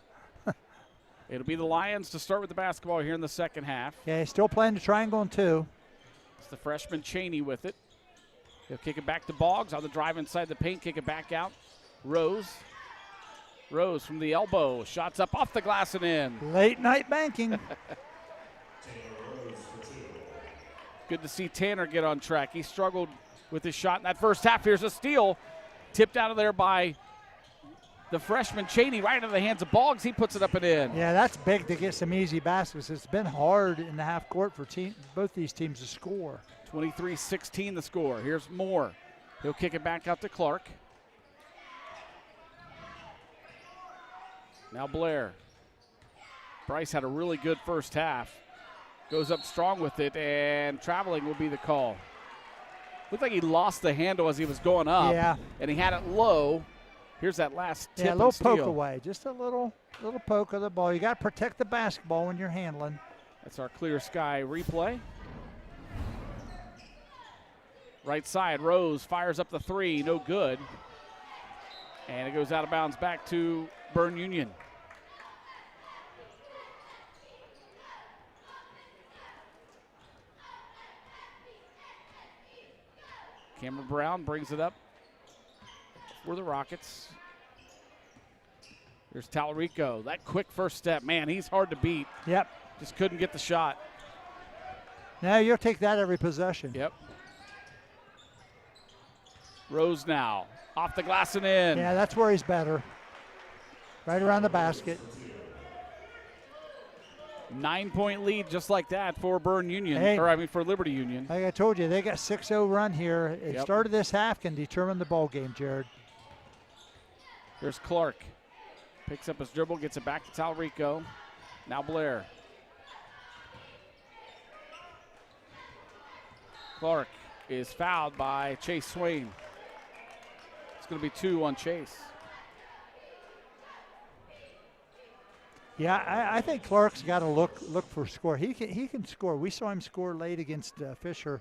[SPEAKER 2] It'll be the Lions to start with the basketball here in the second half.
[SPEAKER 3] Yeah, still playing the triangle in 2.
[SPEAKER 2] It's the freshman Cheney with it. He'll kick it back to Boggs on the drive inside the paint, kick it back out. Rose from the elbow, shots up off the glass and in.
[SPEAKER 3] Late night banking.
[SPEAKER 2] Good to see Tanner get on track. He struggled with his shot in that first half. Here's a steal, tipped out of there by the freshman Cheney, right into the hands of Boggs. He puts it up and in.
[SPEAKER 3] Yeah, that's big to get some easy baskets. It's been hard in the half court for both these teams to score.
[SPEAKER 2] 23-16 the score. Here's Moore. He'll kick it back out to Clark. Now Blair. Bryce had a really good first half. Goes up strong with it, and traveling will be the call. Looked like he lost the handle as he was going up.
[SPEAKER 3] Yeah.
[SPEAKER 2] And he had it low. Here's that last tip.
[SPEAKER 3] Yeah, a little
[SPEAKER 2] steal.
[SPEAKER 3] poke away. Just a little poke of the ball. You got to protect the basketball when you're handling.
[SPEAKER 2] That's our Clear Sky replay. Right side, Rose fires up the 3, no good. And it goes out of bounds back to Berne Union. Cameron Brown brings it up for the Rockets. Here's Talarico. That quick first step. Man, he's hard to beat.
[SPEAKER 3] Yep.
[SPEAKER 2] Just couldn't get the shot.
[SPEAKER 3] Now you'll take that every possession.
[SPEAKER 2] Yep. Rose now. Off the glass and in.
[SPEAKER 3] Yeah, that's where he's better. Right around the basket.
[SPEAKER 2] 9-point lead just like that for Berne Union, for Liberty Union.
[SPEAKER 3] Like I told you, they got 6-0 run here. It started this half, can determine the ball game, Jared.
[SPEAKER 2] Here's Clark. Picks up his dribble, gets it back to Talarico. Now Blair. Clark is fouled by Chase Swain. It's going to be 2 on Chase.
[SPEAKER 3] Yeah, I think Clark's got to look for a score. He can score. We saw him score late against Fisher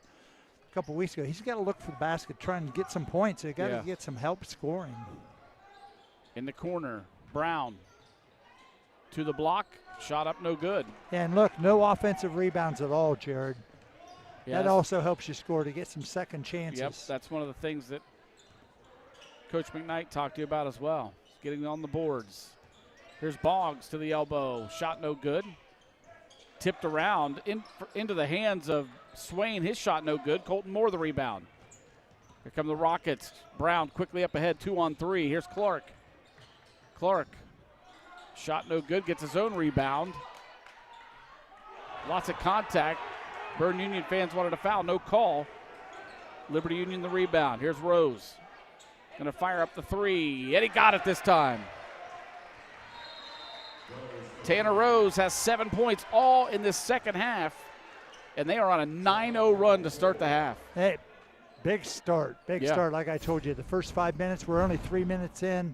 [SPEAKER 3] a couple weeks ago. He's got to look for the basket, trying to get some points. They got to get some help scoring.
[SPEAKER 2] In the corner, Brown to the block, shot up, no good.
[SPEAKER 3] And look, no offensive rebounds at all, Jared.
[SPEAKER 2] Yes.
[SPEAKER 3] That also helps you score to get some second chances.
[SPEAKER 2] Yep, that's one of the things that Coach McKnight talked to you about as well, getting on the boards. Here's Boggs to the elbow. Shot no good. Tipped around into the hands of Swain. His shot no good. Colton Moore the rebound. Here come the Rockets. Brown quickly up ahead, 2 on 3. Here's Clark. Clark. Shot no good. Gets his own rebound. Lots of contact. Berne Union fans wanted a foul. No call. Liberty Union the rebound. Here's Rose. Going to fire up the 3. And he got it this time. Tanner Rose has 7 points all in this second half, and they are on a 9-0 run to start the half.
[SPEAKER 3] Hey, big start, big start. Like I told you, the first 5 minutes, we're only 3 minutes in.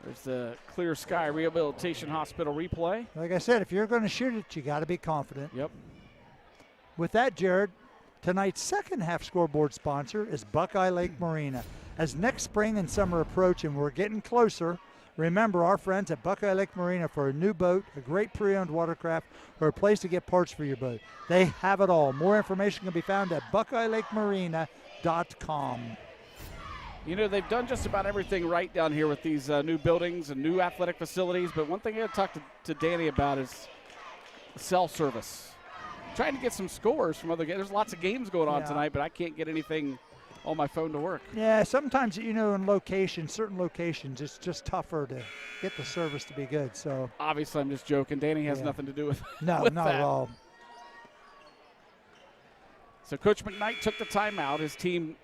[SPEAKER 2] There's the Clear Sky Rehabilitation Hospital replay.
[SPEAKER 3] Like I said, if you're going to shoot it, you got to be confident.
[SPEAKER 2] Yep.
[SPEAKER 3] With that, Jared, tonight's second half scoreboard sponsor is Buckeye Lake Marina. As next spring and summer approach and we're getting closer, remember our friends at Buckeye Lake Marina for a new boat, a great pre-owned watercraft, or a place to get parts for your boat. They have it all. More information can be found at BuckeyeLakeMarina.com.
[SPEAKER 2] You know, they've done just about everything right down here with these new buildings and new athletic facilities, but one thing I got to talk to Danny about is cell service. Trying to get some scores from other games. There's lots of games going on tonight, but I can't get anything on my phone to work.
[SPEAKER 3] Yeah, sometimes, you know, in certain locations, it's just tougher to get the service to be good. So
[SPEAKER 2] obviously, I'm just joking. Danny has nothing to do with
[SPEAKER 3] no,
[SPEAKER 2] with
[SPEAKER 3] not
[SPEAKER 2] that.
[SPEAKER 3] at all.
[SPEAKER 2] So Coach McKnight took the timeout. His team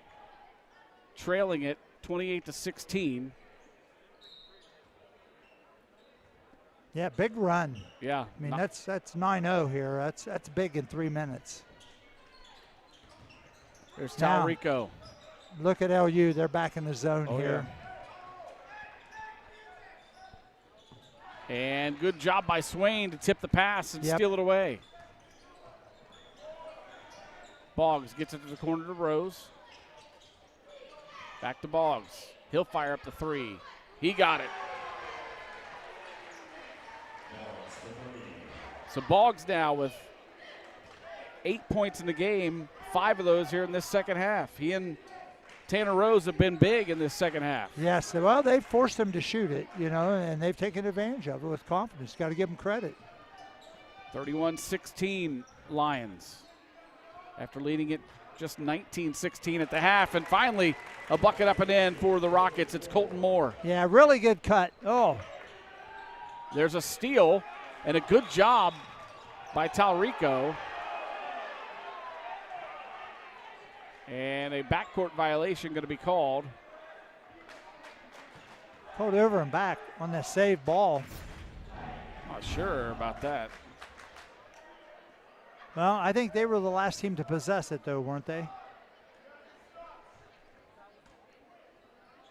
[SPEAKER 2] trailing it 28-16.
[SPEAKER 3] Yeah, big run.
[SPEAKER 2] Yeah,
[SPEAKER 3] I mean that's 9-0 here. That's big in 3 minutes.
[SPEAKER 2] There's Talarico.
[SPEAKER 3] Look at LU. They're back in the zone here.
[SPEAKER 2] Yeah. And good job by Swain to tip the pass and steal it away. Boggs gets it to the corner to Rose. Back to Boggs. He'll fire up the 3. He got it. So Boggs now with 8 points in the game, 5 of those here in this second half. He and Tanner Rose have been big in this second half.
[SPEAKER 3] Yes, well, they've forced him to shoot it, you know, and they've taken advantage of it with confidence. Got to give them credit.
[SPEAKER 2] 31-16 Lions after leading it just 19-16 at the half. And finally, a bucket up and in for the Rockets. It's Colton Moore.
[SPEAKER 3] Yeah, really good cut. Oh.
[SPEAKER 2] There's a steal and a good job by Talarico. And a backcourt violation going to be called.
[SPEAKER 3] Pulled over and back on that save ball.
[SPEAKER 2] Not sure about that.
[SPEAKER 3] Well, I think they were the last team to possess it, though, weren't they?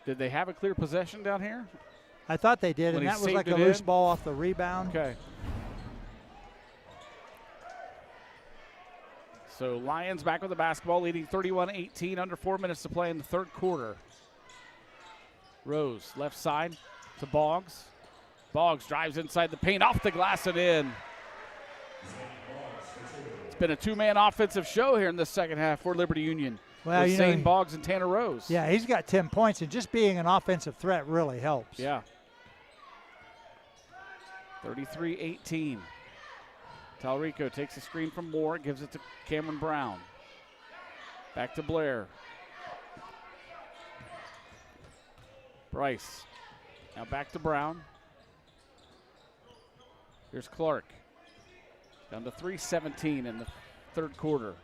[SPEAKER 2] Did they have a clear possession down here?
[SPEAKER 3] I thought they did,
[SPEAKER 2] When
[SPEAKER 3] and
[SPEAKER 2] he
[SPEAKER 3] that was like a
[SPEAKER 2] saved
[SPEAKER 3] loose
[SPEAKER 2] in?
[SPEAKER 3] ball off the rebound.
[SPEAKER 2] Okay. So Lions back with the basketball, leading 31-18, under 4 minutes to play in the third quarter. Rose, left side to Boggs. Boggs drives inside the paint, off the glass and in. It's been a two-man offensive show here in the second half for Liberty Union.
[SPEAKER 3] Well,
[SPEAKER 2] with
[SPEAKER 3] you
[SPEAKER 2] Zane
[SPEAKER 3] know,
[SPEAKER 2] Boggs and Tanner Rose.
[SPEAKER 3] Yeah, he's got 10 points, and just being an offensive threat really helps.
[SPEAKER 2] Yeah. 33-18. Talarico takes the screen from Moore, gives it to Cameron Brown. Back to Blair. Bryce. Now back to Brown. Here's Clark. Down to 3:17 in the third quarter.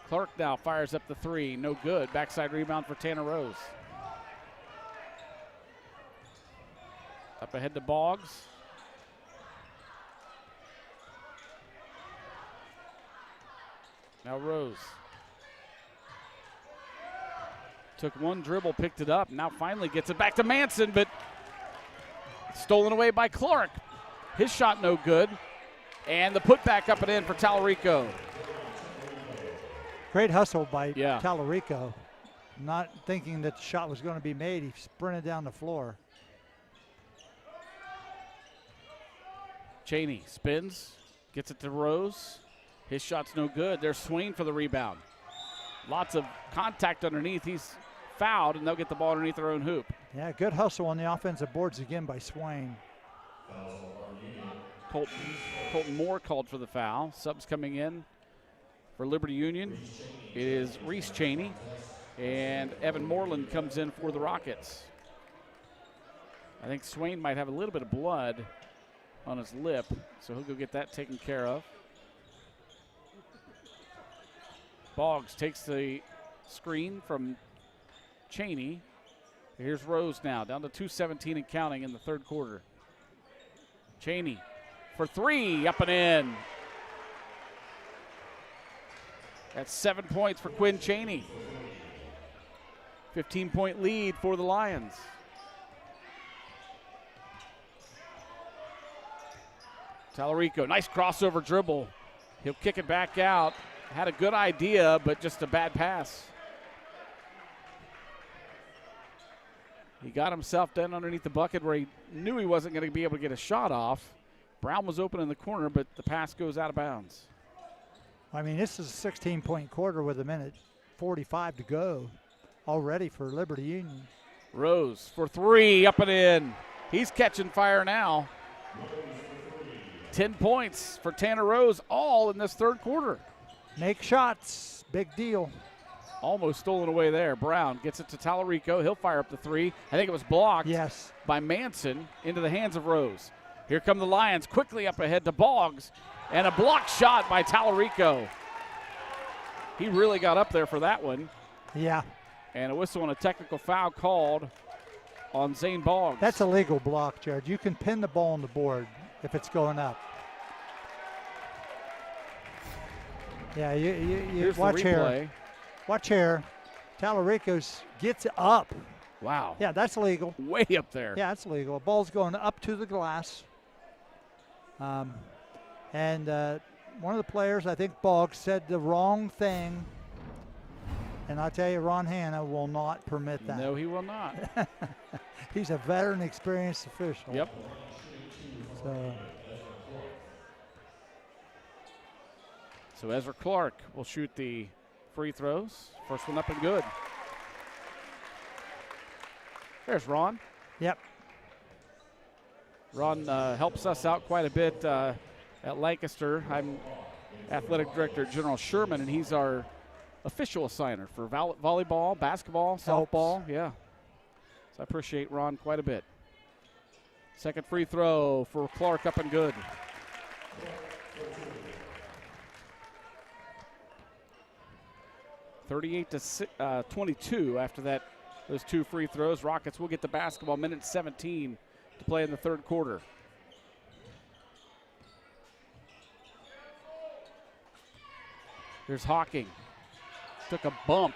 [SPEAKER 2] Clark now fires up the three. No good. Backside rebound for Tanner Rose. Up ahead to Boggs. Now Rose. Took one dribble, picked it up, now finally gets it back to Manson, but stolen away by Clark. His shot no good. And the putback up and in for Talarico.
[SPEAKER 3] Great hustle by Talarico. Not thinking that the shot was going to be made. He sprinted down the floor.
[SPEAKER 2] Cheney spins, gets it to Rose. His shot's no good. There's Swain for the rebound. Lots of contact underneath. He's fouled, and they'll get the ball underneath their own hoop.
[SPEAKER 3] Yeah, good hustle on the offensive boards again by Swain.
[SPEAKER 2] Colton Moore called for the foul. Subs coming in for Liberty Union. It is Reese Cheney, and Evan Moreland comes in for the Rockets. I think Swain might have a little bit of blood on his lip, so he'll go get that taken care of. Boggs takes the screen from Cheney. Here's Rose now, down to 2:17 and counting in the third quarter. Cheney for three, up and in. That's 7 points for Quinn Cheney. 15-point lead for the Lions. Talarico, nice crossover dribble. He'll kick it back out. Had a good idea, but just a bad pass. He got himself down underneath the bucket where he knew he wasn't going to be able to get a shot off. Brown was open in the corner, but the pass goes out of bounds.
[SPEAKER 3] I mean, this is a 16-point quarter with 1:45 to go already for Liberty Union.
[SPEAKER 2] Rose for three, up and in. He's catching fire now. 10 points for Tanner Rose, all in this third quarter.
[SPEAKER 3] Make shots, big deal.
[SPEAKER 2] Almost stolen away there. Brown gets it to Talarico. He'll fire up the three. I think it was blocked by Manson into the hands of Rose. Here come the Lions quickly up ahead to Boggs, and a blocked shot by Talarico. He really got up there for that one.
[SPEAKER 3] Yeah.
[SPEAKER 2] And a whistle and a technical foul called on Zane Boggs.
[SPEAKER 3] That's a legal block, Jared. You can pin the ball on the board if it's going up. Yeah, you watch here. Watch here. Talarico gets up.
[SPEAKER 2] Wow.
[SPEAKER 3] Yeah, that's legal.
[SPEAKER 2] Way up there.
[SPEAKER 3] Yeah, that's legal. The ball's going up to the glass. And one of the players, I think Boggs, said the wrong thing. And I tell you, Ron Hanna will not permit that.
[SPEAKER 2] No, he will not.
[SPEAKER 3] He's a veteran, experienced official.
[SPEAKER 2] Yep. So Ezra Clark will shoot the free throws. First one up and good. There's Ron.
[SPEAKER 3] Yep.
[SPEAKER 2] Ron helps us out quite a bit at Lancaster. I'm athletic director General Sherman, and he's our official assigner for volleyball, basketball, softball. Yeah. So I appreciate Ron quite a bit. Second free throw for Clark, up and good. (38-22) after those two free throws. Rockets will get the basketball. Minute 17 to play in the third quarter. Here's Hawking. Took a bump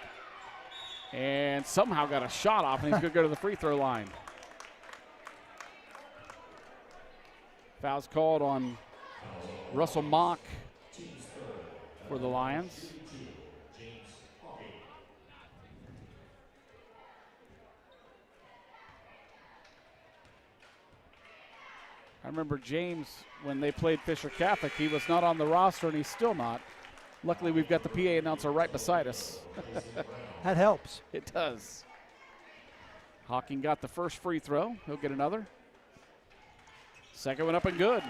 [SPEAKER 2] and somehow got a shot off, and he's going to go to the free throw line. Foul's called on Russell Mock for the Lions. I remember James, when they played Fisher Catholic, he was not on the roster, and he's still not. Luckily, we've got the PA announcer right beside us.
[SPEAKER 3] That helps.
[SPEAKER 2] It does. Hawking got the first free throw. He'll get another. Second one up and good.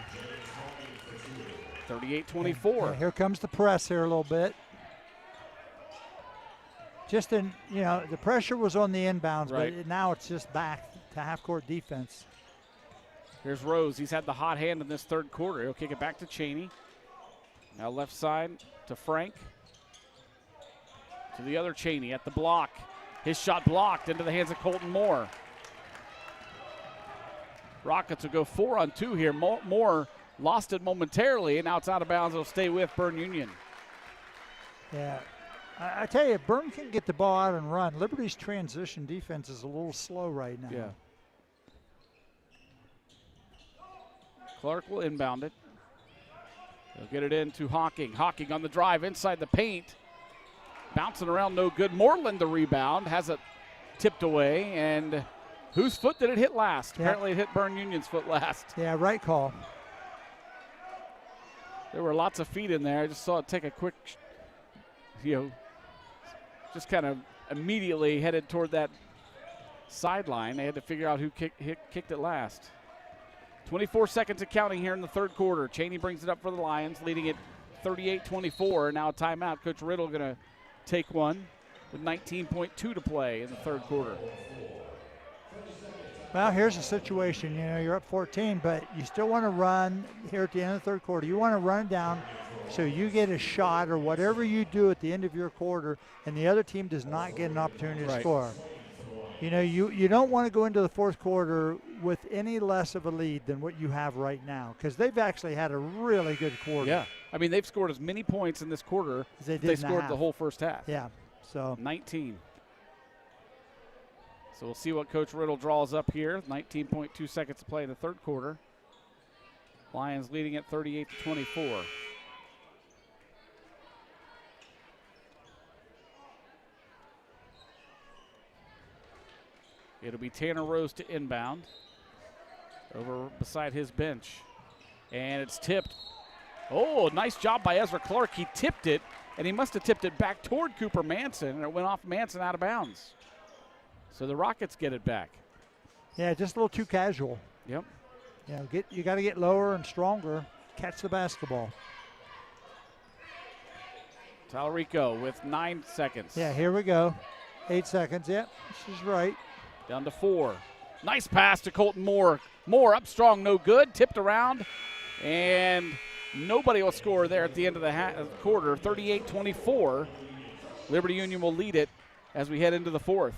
[SPEAKER 2] 38-24.
[SPEAKER 3] Yeah, here comes the press here a little bit. Just in, the pressure was on the inbounds,
[SPEAKER 2] right.
[SPEAKER 3] But now it's just back to half-court defense.
[SPEAKER 2] Here's Rose. He's had the hot hand in this third quarter. He'll kick it back to Cheney. Now left side to Frank. To the other Cheney at the block. His shot blocked into the hands of Colton Moore. Rockets will go 4-on-2 here. Moore lost it momentarily, and now it's out of bounds. It'll stay with Berne Union.
[SPEAKER 3] Yeah. I tell you, Berne can get the ball out and run. Liberty's transition defense is a little slow right now.
[SPEAKER 2] Yeah. Clark will inbound it. He'll get it into Hawking. Hawking on the drive inside the paint. Bouncing around, no good. Moreland the rebound. Has it tipped away. And whose foot did it hit last?
[SPEAKER 3] Yeah.
[SPEAKER 2] Apparently it hit Berne Union's foot last.
[SPEAKER 3] Yeah, right call.
[SPEAKER 2] There were lots of feet in there. I just saw it take a quick, just kind of immediately headed toward that sideline. They had to figure out who kicked it last. 24 seconds of counting here in the third quarter. Cheney brings it up for the Lions, leading it 38-24. Now a timeout. Coach Riddle going to take one with 19.2 to play in the third quarter.
[SPEAKER 3] Well, here's the situation. You're up 14, but you still want to run here at the end of the third quarter. You want to run it down so you get a shot or whatever you do at the end of your quarter, and the other team does not get an opportunity to score. You don't want to go into the fourth quarter with any less of a lead than what you have right now, because they've actually had a really good quarter.
[SPEAKER 2] Yeah. I mean, they've scored as many points in this quarter
[SPEAKER 3] as they
[SPEAKER 2] scored the whole first half.
[SPEAKER 3] Yeah. So
[SPEAKER 2] 19. So we'll see what Coach Riddle draws up here. 19.2 seconds to play in the third quarter. Lions leading at 38-24. It'll be Tanner Rose to inbound. Over beside his bench. And it's tipped. Oh, nice job by Ezra Clark. He tipped it, and he must have tipped it back toward Cooper Manson, and it went off Manson out of bounds. So the Rockets get it back.
[SPEAKER 3] Yeah, just a little too casual.
[SPEAKER 2] Yep.
[SPEAKER 3] You got to get lower and stronger. Catch the basketball.
[SPEAKER 2] Talarico with 9 seconds.
[SPEAKER 3] Yeah, here we go. 8 seconds. Yep, she's right.
[SPEAKER 2] Down to 4. Nice pass to Colton Moore. Moore up strong, no good. Tipped around, and nobody will score there at the end of the quarter. 38-24. Liberty Union will lead it as we head into the fourth.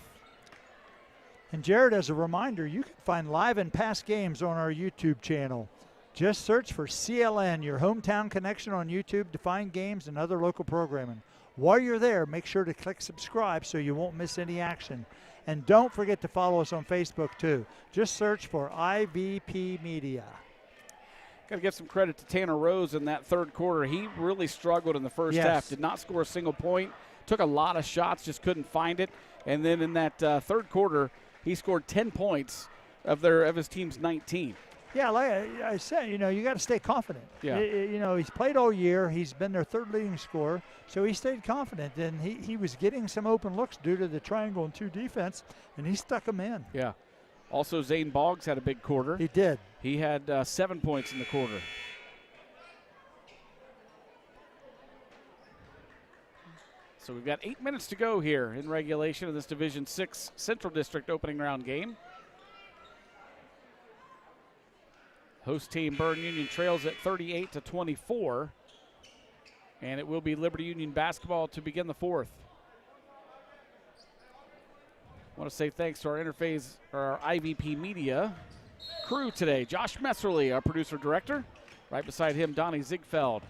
[SPEAKER 3] And Jared, as a reminder, you can find live and past games on our YouTube channel. Just search for CLN, your hometown connection on YouTube, to find games and other local programming. While you're there, make sure to click subscribe so you won't miss any action. And don't forget to follow us on Facebook, too. Just search for IVP Media.
[SPEAKER 2] Got to give some credit to Tanner Rose in that third quarter. He really struggled in the first half. Did not score a single point. Took a lot of shots, just couldn't find it. And then in that third quarter, he scored 10 points of his team's 19.
[SPEAKER 3] Yeah, like I said, you got to stay confident.
[SPEAKER 2] Yeah.
[SPEAKER 3] He's played all year. He's been their third leading scorer, so he stayed confident. And he was getting some open looks due to the triangle and 2 defense, and he stuck them in.
[SPEAKER 2] Yeah. Also, Zane Boggs had a big quarter.
[SPEAKER 3] He did.
[SPEAKER 2] He had 7 points in the quarter. So we've got 8 minutes to go here in regulation of this Division VI Central District opening round game. Host team Berne Union trails at 38-24. And it will be Liberty Union basketball to begin the fourth. I want to say thanks to our IVP Media crew today. Josh Messerly, our producer-director. Right beside him, Donnie Ziegfeld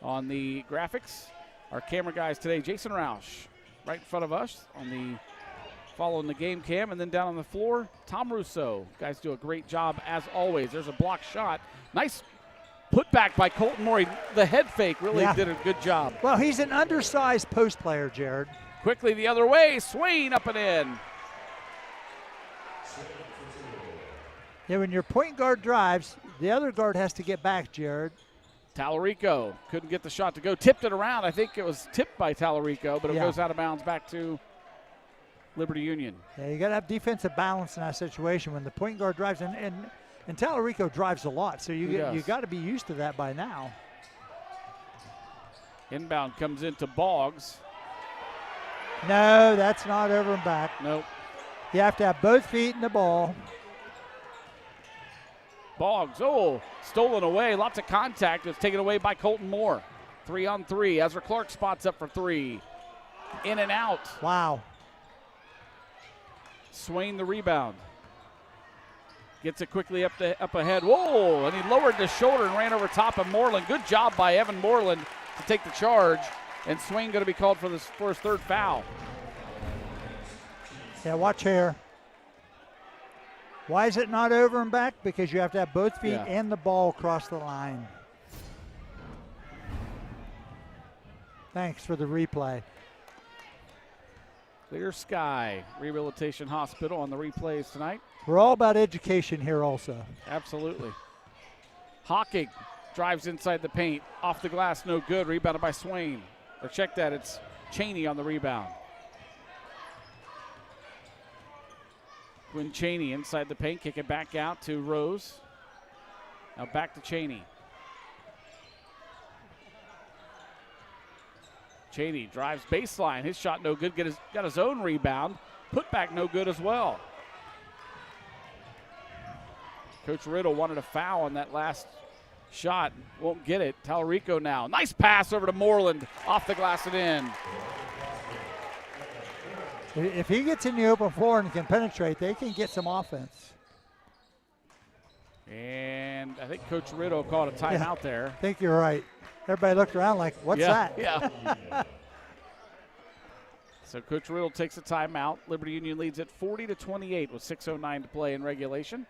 [SPEAKER 2] on the graphics. Our camera guys today, Jason Roush, right in front of us following the game cam. And then down on the floor, Tom Russo. Guys do a great job as always. There's a block shot. Nice putback by Colton Moore. The head fake really did a good job.
[SPEAKER 3] Well, he's an undersized post player, Jared.
[SPEAKER 2] Quickly the other way, Swain up and in.
[SPEAKER 3] Yeah, when your point guard drives, The other guard has to get back, Jared.
[SPEAKER 2] Tallarico couldn't get the shot to go. Tipped it around. I think it was tipped by Tallarico, but it goes out of bounds back to Liberty Union.
[SPEAKER 3] Yeah, you got to have defensive balance in that situation when the point guard drives, and Tallarico drives a lot, so you got to be used to that by now.
[SPEAKER 2] Inbound comes into Boggs.
[SPEAKER 3] No, that's not over and back.
[SPEAKER 2] Nope.
[SPEAKER 3] You have to have both feet in the ball.
[SPEAKER 2] Boggs, stolen away. Lots of contact. It's taken away by Colton Moore. 3-on-3. Ezra Clark spots up for three. In and out.
[SPEAKER 3] Wow.
[SPEAKER 2] Swain the rebound. Gets it quickly up ahead. Whoa, and he lowered the shoulder and ran over top of Moreland. Good job by Evan Moreland to take the charge. And Swain going to be called for his third foul.
[SPEAKER 3] Yeah, watch here. Why is it not over and back? Because you have to have both feet and the ball across the line. Thanks for the replay.
[SPEAKER 2] Clear Sky Rehabilitation Hospital on the replays tonight.
[SPEAKER 3] We're all about education here also.
[SPEAKER 2] Absolutely. Hawking drives inside the paint. Off the glass, no good. Rebounded by Swain. Or check that, it's Cheney on the rebound. Quinn Cheney inside the paint, kick it back out to Rose. Now back to Cheney. Cheney drives baseline. His shot no good. Got his own rebound. Put back no good as well. Coach Riddle wanted a foul on that last shot. Won't get it. Tallarico now. Nice pass over to Moreland. Off the glass and in.
[SPEAKER 3] If he gets in the open floor and can penetrate, they can get some offense.
[SPEAKER 2] And I think Coach Riddle called a timeout there.
[SPEAKER 3] I think you're right. Everybody looked around like, what's that?
[SPEAKER 2] Yeah. So Coach Riddle takes a timeout. Liberty Union leads at 40-28 with 6:09 to play in regulation.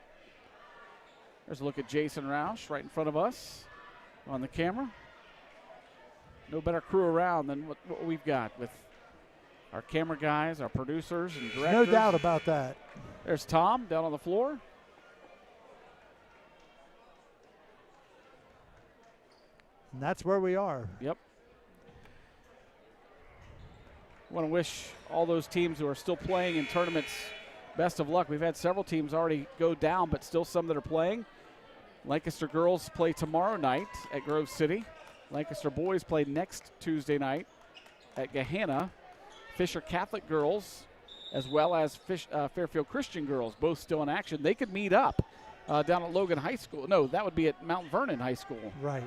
[SPEAKER 2] There's a look at Jason Roush right in front of us on the camera. No better crew around than what we've got with our camera guys, our producers, and directors.
[SPEAKER 3] No doubt about that.
[SPEAKER 2] There's Tom down on the floor.
[SPEAKER 3] And that's where we are.
[SPEAKER 2] Yep. I want to wish all those teams who are still playing in tournaments best of luck. We've had several teams already go down, but still some that are playing. Lancaster girls play tomorrow night at Grove City. Lancaster boys play next Tuesday night at Gahanna. Fisher Catholic girls, as well as Fairfield Christian girls, both still in action. They could meet up down at Logan High School. No, that would be at Mount Vernon High School.
[SPEAKER 3] Right.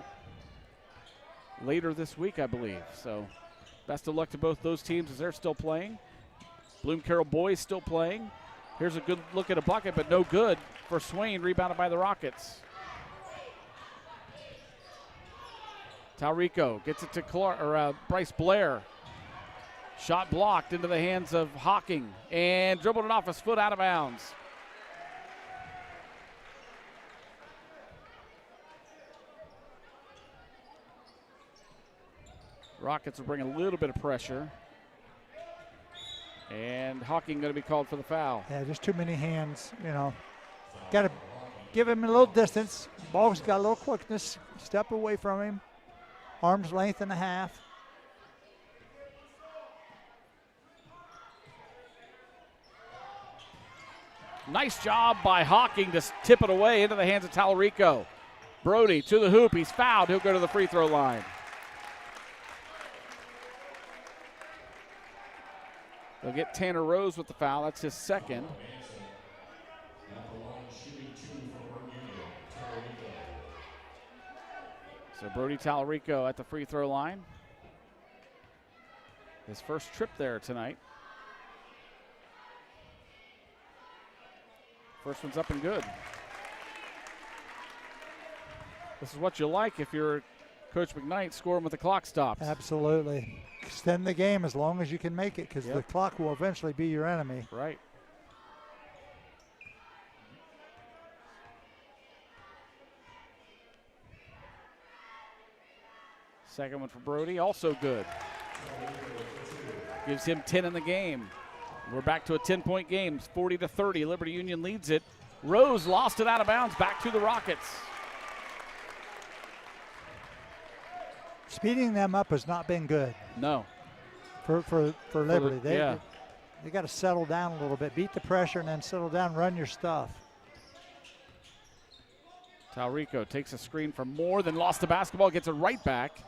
[SPEAKER 2] Later this week, I believe. So best of luck to both those teams as they're still playing. Bloom Carroll boys still playing. Here's a good look at a bucket, but no good for Swain, rebounded by the Rockets. Tallarico gets it to Bryce Blair. Shot blocked into the hands of Hawking and dribbled it off his foot out of bounds. Rockets will bring a little bit of pressure. And Hawking going to be called for the foul.
[SPEAKER 3] Yeah, just too many hands, you know. Got to give him a little distance. Ball's got a little quickness. Step away from him. Arm's length and a half.
[SPEAKER 2] Nice job by Hawking to tip it away into the hands of Tallarico. Brody to the hoop. He's fouled. He'll go to the free throw line. They'll get Tanner Rose with the foul. That's his second. So Brody Tallarico at the free throw line. His first trip there tonight. First one's up and good. This is what you like if you're Coach McKnight, scoring with the clock stops.
[SPEAKER 3] Absolutely. Extend the game as long as you can make it, because the clock will eventually be your enemy.
[SPEAKER 2] Right. Second one for Brody, also good. Gives him 10 in the game. We're back to a 10-point game, 40-30. Liberty Union leads it. Rose lost it out of bounds, back to the Rockets.
[SPEAKER 3] Speeding them up has not been good.
[SPEAKER 2] No.
[SPEAKER 3] For Liberty.
[SPEAKER 2] Yeah.
[SPEAKER 3] They got to settle down a little bit. Beat the pressure and then settle down, run your stuff.
[SPEAKER 2] Talrico takes a screen from Moore, then lost the basketball, gets it right back.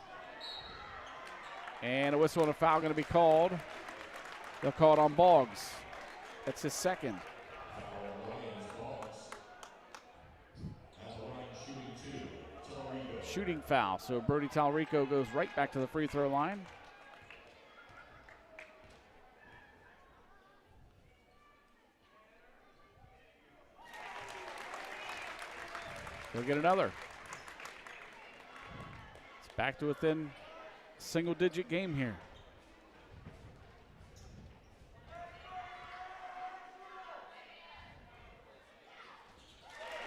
[SPEAKER 2] And a whistle and a foul going to be called. They'll call it on Boggs. That's his second. Shooting foul. So Brody Talrico goes right back to the free throw line. He'll get another. It's back to within single-digit game here.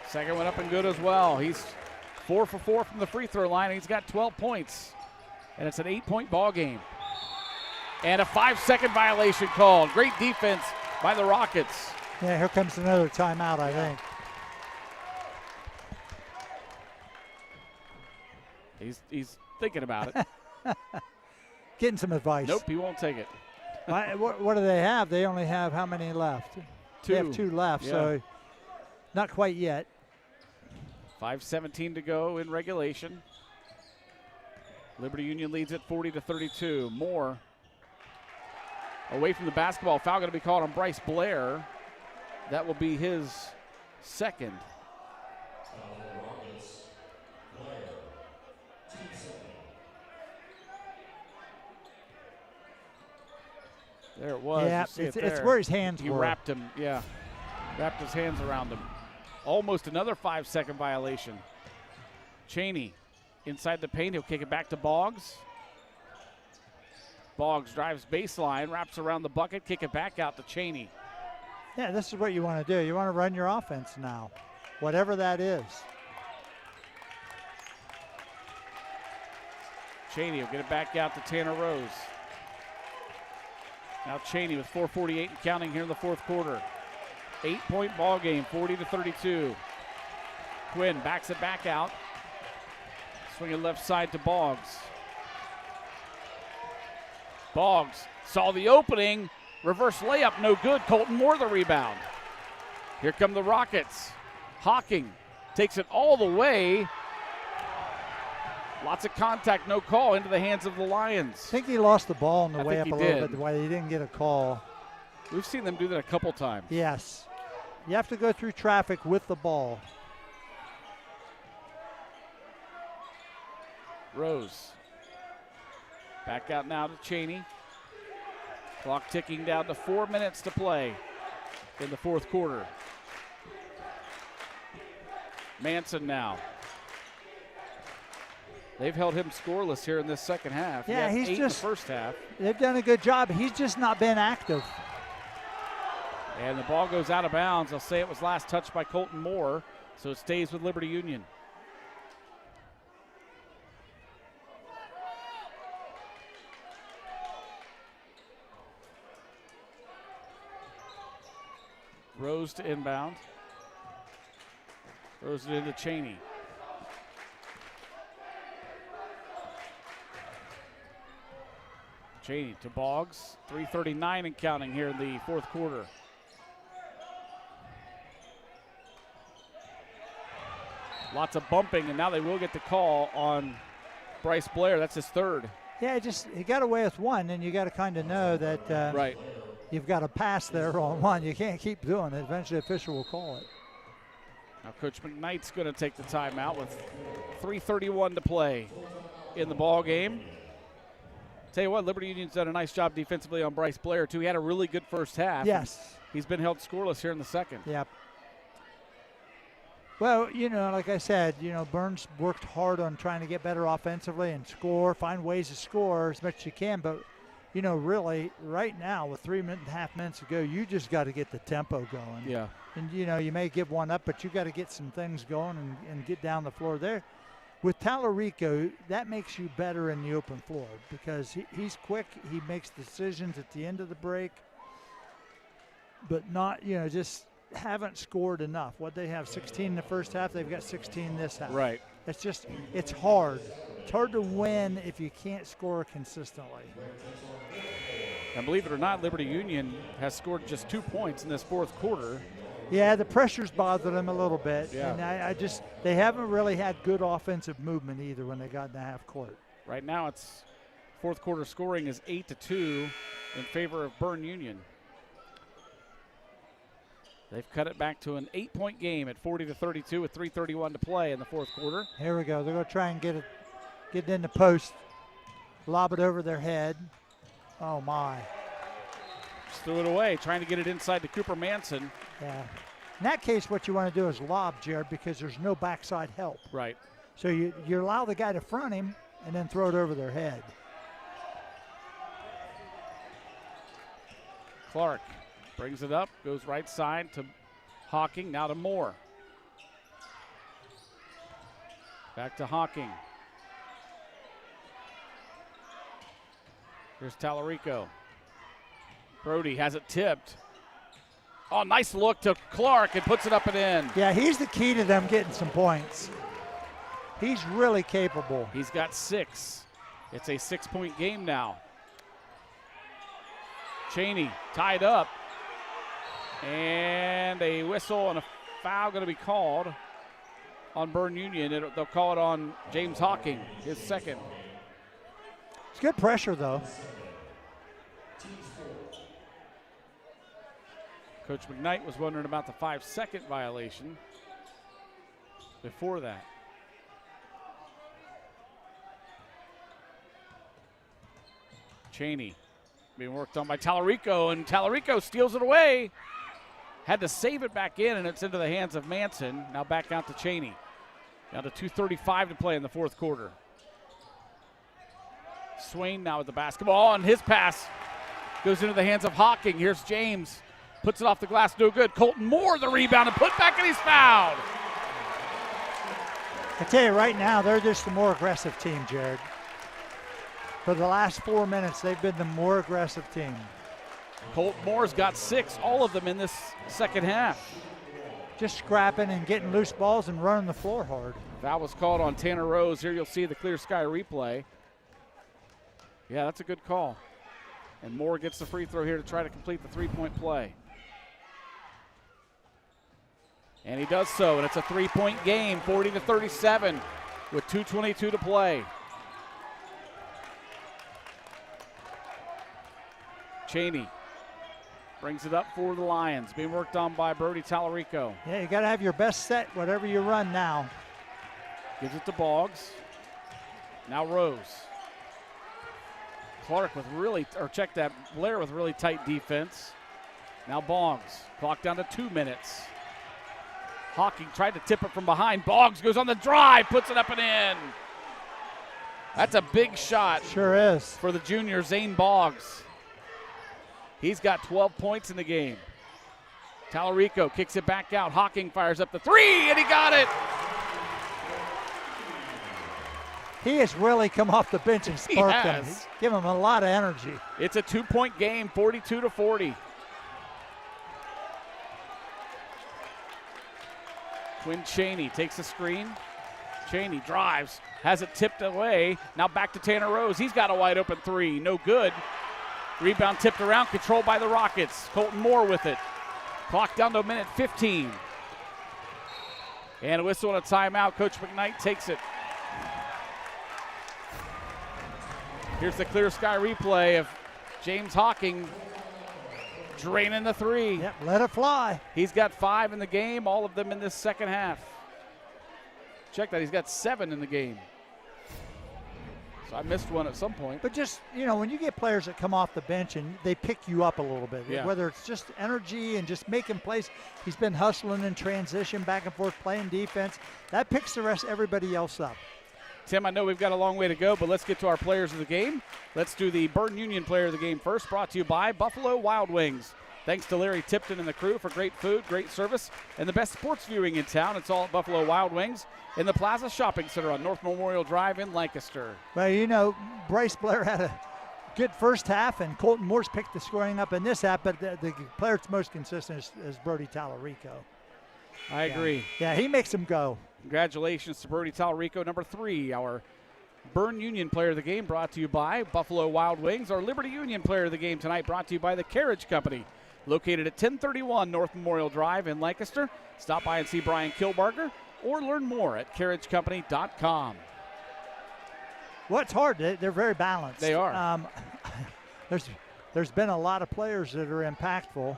[SPEAKER 2] Second one up and good as well. He's 4 for 4 from the free throw line. He's got 12 points, and it's an 8-point ball game. And a 5-second violation called. Great defense by the Rockets.
[SPEAKER 3] Yeah, here comes another timeout, I think.
[SPEAKER 2] He's thinking about it.
[SPEAKER 3] Getting some advice.
[SPEAKER 2] Nope, he won't take it.
[SPEAKER 3] What do they have? They only have how many left?
[SPEAKER 2] 2.
[SPEAKER 3] They have 2 left,
[SPEAKER 2] Yeah.
[SPEAKER 3] so not quite yet.
[SPEAKER 2] 5:17 to go in regulation. Liberty Union leads it 40-32. Moore away from the basketball. Foul going to be called on Bryce Blair. That will be his second. There it was.
[SPEAKER 3] Yeah, it's where his hands
[SPEAKER 2] he
[SPEAKER 3] were.
[SPEAKER 2] Wrapped him, yeah. Wrapped his hands around him. Almost another 5-second violation. Cheney inside the paint. He'll kick it back to Boggs. Boggs drives baseline, wraps around the bucket, kick it back out to Cheney.
[SPEAKER 3] Yeah, this is what you want to do. You want to run your offense now, whatever that is.
[SPEAKER 2] Cheney will get it back out to Tanner Rose. Now Cheney with 4:48 and counting here in the fourth quarter. 8-point ball game, 40-32. Quinn backs it back out. Swinging left side to Boggs. Boggs saw the opening. Reverse layup, no good. Colton Moore the rebound. Here come the Rockets. Hawking takes it all the way. Lots of contact, no call, into the hands of the Lions.
[SPEAKER 3] I think he lost the ball on the way up a
[SPEAKER 2] he
[SPEAKER 3] little
[SPEAKER 2] did.
[SPEAKER 3] bit, the way he didn't get a call.
[SPEAKER 2] We've seen them do that a couple times.
[SPEAKER 3] Yes. You have to go through traffic with the ball.
[SPEAKER 2] Rose. Back out now to Cheney. Clock ticking down to 4 minutes to play in the fourth quarter. Manson now. They've held him scoreless here in this second half.
[SPEAKER 3] Yeah,
[SPEAKER 2] he
[SPEAKER 3] he's
[SPEAKER 2] had 8
[SPEAKER 3] just
[SPEAKER 2] in the first half.
[SPEAKER 3] They've done a good job. He's just not been active.
[SPEAKER 2] And the ball goes out of bounds. They'll say it was last touched by Colton Moore, so it stays with Liberty Union. Rose to inbound. Throws it into Cheney. Cheney to Boggs. 3:39 and counting here in the fourth quarter. Lots of bumping, and now they will get the call on Bryce Blair. That's his third.
[SPEAKER 3] Yeah, he got away with one, and you got to kind of know that
[SPEAKER 2] right.
[SPEAKER 3] You've got a pass there on one. You can't keep doing it. Eventually, the official will call it.
[SPEAKER 2] Now Coach McKnight's going to take the timeout with 3:31 to play in the ball game. Tell you what, Liberty Union's done a nice job defensively on Bryce Blair, too. He had a really good first half.
[SPEAKER 3] Yes.
[SPEAKER 2] He's been held scoreless here in the second.
[SPEAKER 3] Yep. Well, like I said, Berne's worked hard on trying to get better offensively and score, find ways to score as much as you can. But, really, right now with 3.5 minutes to go, you just got to get the tempo going.
[SPEAKER 2] Yeah.
[SPEAKER 3] And, you may give one up, but you got to get some things going and get down the floor there. With Talarico, that makes you better in the open floor because he's quick. He makes decisions at the end of the break, but not, just haven't scored enough. What they have 16 in the first half, they've got 16 this half.
[SPEAKER 2] Right.
[SPEAKER 3] It's hard. It's hard to win if you can't score consistently.
[SPEAKER 2] And believe it or not, Liberty Union has scored just 2 points in this fourth quarter.
[SPEAKER 3] Yeah, the pressure's bothered them a little bit.
[SPEAKER 2] Yeah.
[SPEAKER 3] And they haven't really had good offensive movement either when they got in the half court.
[SPEAKER 2] Right now, it's fourth quarter scoring is 8-2 in favor of Berne Union. They've cut it back to an 8-point game at 40-32 with 3:31 to play in the fourth quarter.
[SPEAKER 3] Here we go. They're going to try and get it in the post, lob it over their head. Oh, my.
[SPEAKER 2] Just threw it away, trying to get it inside to Cooper Manson.
[SPEAKER 3] Yeah. In that case, what you want to do is lob, Jared, because there's no backside help.
[SPEAKER 2] Right.
[SPEAKER 3] So you allow the guy to front him and then throw it over their head.
[SPEAKER 2] Clark brings it up, goes right side to Hawking, now to Moore. Back to Hawking. Here's Tallarico. Brody has it tipped. Oh, nice look to Clark and puts it up and in.
[SPEAKER 3] Yeah, he's the key to them getting some points. He's really capable.
[SPEAKER 2] He's got 6. It's a 6-point game now. Cheney tied up. And a whistle and a foul going to be called on Berne Union. They'll call it on James Hawking, his second.
[SPEAKER 3] It's good pressure, though.
[SPEAKER 2] Coach McKnight was wondering about the 5-second violation before that. Cheney being worked on by Tallarico, and Tallarico steals it away. Had to save it back in, and it's into the hands of Manson. Now back out to Cheney. Down to 2:35 to play in the fourth quarter. Swain now with the basketball, and his pass goes into the hands of Hawking. Here's James. Puts it off the glass, no good. Colton Moore the rebound and put back, and he's fouled.
[SPEAKER 3] I tell you right now, they're just the more aggressive team, Jared. For the last 4 minutes, they've been the more aggressive team.
[SPEAKER 2] Colton Moore's got 6, all of them in this second half.
[SPEAKER 3] Just scrapping and getting loose balls and running the floor hard.
[SPEAKER 2] Foul was called on Tanner Rose. Here you'll see the clear sky replay. Yeah, that's a good call. And Moore gets the free throw here to try to complete the 3-point play. And he does so, and it's a 3-point game, 40-37 with 2:22 to play. Cheney brings it up for the Lions, being worked on by Brody Tallarico.
[SPEAKER 3] Yeah, you got to have your best set, whatever you run now.
[SPEAKER 2] Gives it to Boggs. Now Rose. Clark with Blair with really tight defense. Now Boggs, clock down to 2 minutes. Hawking tried to tip it from behind. Boggs goes on the drive, puts it up and in. That's a big shot.
[SPEAKER 3] Sure is.
[SPEAKER 2] For the junior, Zane Boggs. He's got 12 points in the game. Tallarico kicks it back out. Hawking fires up the 3, and he got it.
[SPEAKER 3] He has really come off the bench and sparked them. Give him a lot of energy.
[SPEAKER 2] It's a 2-point game, 42-40. Quinn Cheney takes a screen. Cheney drives, has it tipped away. Now back to Tanner Rose. He's got a wide open 3, no good. Rebound tipped around, controlled by the Rockets. Colton Moore with it. Clock down to a minute 15. And a whistle and a timeout. Coach McKnight takes it. Here's the clear sky replay of James Hawking draining the 3.
[SPEAKER 3] Yep, let it fly.
[SPEAKER 2] He's got 5 in the game, all of them in this second half. Check that, he's got 7 in the game. So I missed one at some point.
[SPEAKER 3] But just, when you get players that come off the bench and they pick you up a little bit, whether it's just energy and just making plays, he's been hustling in transition, back and forth, playing defense. That picks everybody else up.
[SPEAKER 2] Tim, I know we've got a long way to go, but let's get to our players of the game. Let's do the Berne Union player of the game first, brought to you by Buffalo Wild Wings. Thanks to Larry Tipton and the crew for great food, great service, and the best sports viewing in town. It's all at Buffalo Wild Wings in the Plaza Shopping Center on North Memorial Drive in Lancaster.
[SPEAKER 3] Well, Bryce Blair had a good first half, and Colton Moore's picked the scoring up in this half, but the player that's most consistent is Brody Tallarico.
[SPEAKER 2] I agree.
[SPEAKER 3] Yeah, he makes them go.
[SPEAKER 2] Congratulations to Brody Talarico, number 3, our Berne Union Player of the Game, brought to you by Buffalo Wild Wings. Our Liberty Union Player of the Game tonight, brought to you by the Carriage Company, located at 1031 North Memorial Drive in Lancaster. Stop by and see Brian Kilbarger, or learn more at carriagecompany.com.
[SPEAKER 3] Well, it's hard. They're very balanced.
[SPEAKER 2] They are.
[SPEAKER 3] There's been a lot of players that are impactful.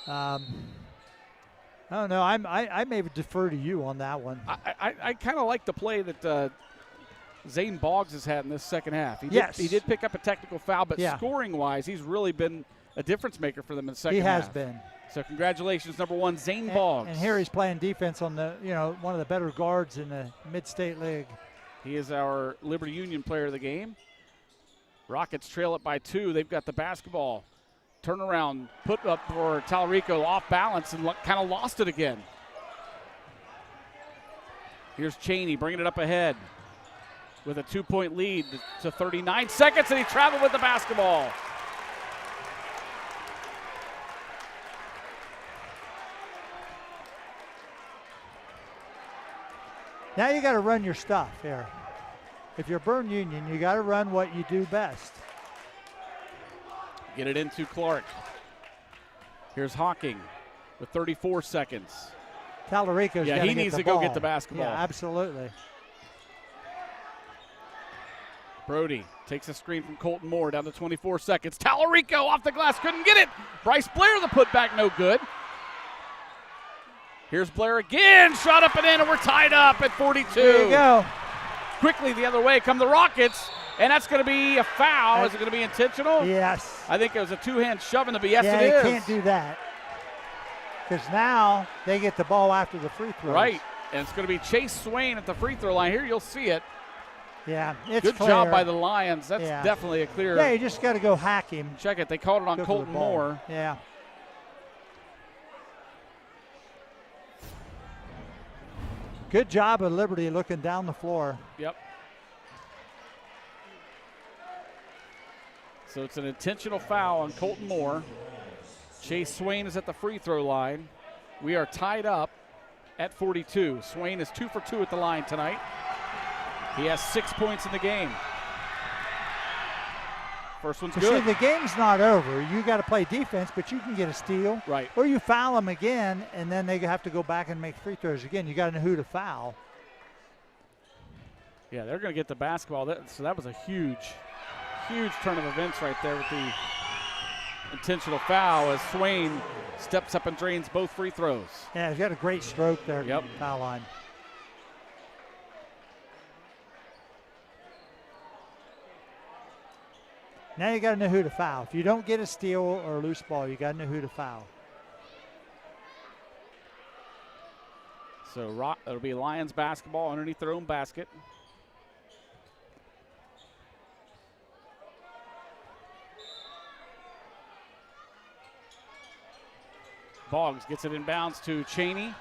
[SPEAKER 3] I don't know. I may defer to you on that one.
[SPEAKER 2] I kind of like the play that Zane Boggs has had in this second half. He did pick up a technical foul, but scoring-wise, he's really been a difference maker for them in the second half.
[SPEAKER 3] He has been.
[SPEAKER 2] So congratulations, number 1, Zane Boggs.
[SPEAKER 3] And here he's playing defense on the one of the better guards in the Mid-State League.
[SPEAKER 2] He is our Liberty Union Player of the Game. Rockets trail it by 2. They've got the basketball. Turnaround, put up for Talarico, off balance, and kind of lost it again. Here's Cheney bringing it up ahead with a 2-point lead to 39 seconds, and he traveled with the basketball.
[SPEAKER 3] Now you got to run your stuff here. If you're Berne Union, you got to run what you do best.
[SPEAKER 2] Get it into Clark. Here's Hawking with 34 seconds.
[SPEAKER 3] Talarico's got to
[SPEAKER 2] he needs to go get the basketball.
[SPEAKER 3] Yeah, absolutely.
[SPEAKER 2] Brody takes a screen from Colton Moore down to 24 seconds. Talarico off the glass, couldn't get it. Bryce Blair, the putback, no good. Here's Blair again, shot up and in, and we're tied up at 42.
[SPEAKER 3] There you go.
[SPEAKER 2] Quickly the other way come the Rockets, and that's going to be a foul. Is it going to be intentional?
[SPEAKER 3] Yes.
[SPEAKER 2] I think it was a two-hand shove in the yes,
[SPEAKER 3] yeah,
[SPEAKER 2] it is.
[SPEAKER 3] You can't do that. Because now they get the ball after the free throws.
[SPEAKER 2] Right, and it's going to be Chase Swain at the free throw line. Here you'll see it.
[SPEAKER 3] Yeah, it's
[SPEAKER 2] good
[SPEAKER 3] clear.
[SPEAKER 2] job by the Lions. That's definitely a clear.
[SPEAKER 3] Yeah, you just got to go hack him.
[SPEAKER 2] Check it. They called it on Colton Moore.
[SPEAKER 3] Yeah. Good job of Liberty looking down the floor.
[SPEAKER 2] Yep. So it's an intentional foul on Colton Moore. Chase Swain is at the free throw line. We are tied up at 42. Swain is 2 for 2 at the line tonight. He has 6 points in the game. First one's good.
[SPEAKER 3] See, the game's not over. You got to play defense, but you can get a steal.
[SPEAKER 2] Right.
[SPEAKER 3] Or you foul them again, and then they have to go back and make free throws again. You got to know who to foul.
[SPEAKER 2] Yeah, they're going to get the basketball. So that was a huge turn of events right there with the intentional foul as Swain steps up and drains both free throws.
[SPEAKER 3] Yeah, he's got a great stroke there.
[SPEAKER 2] Yep.
[SPEAKER 3] Foul line. Now you got to know who to foul. If you don't get a steal or a loose ball, you got to know who to foul.
[SPEAKER 2] So it'll be Lions basketball underneath their own basket. Boggs gets it inbounds to Cheney.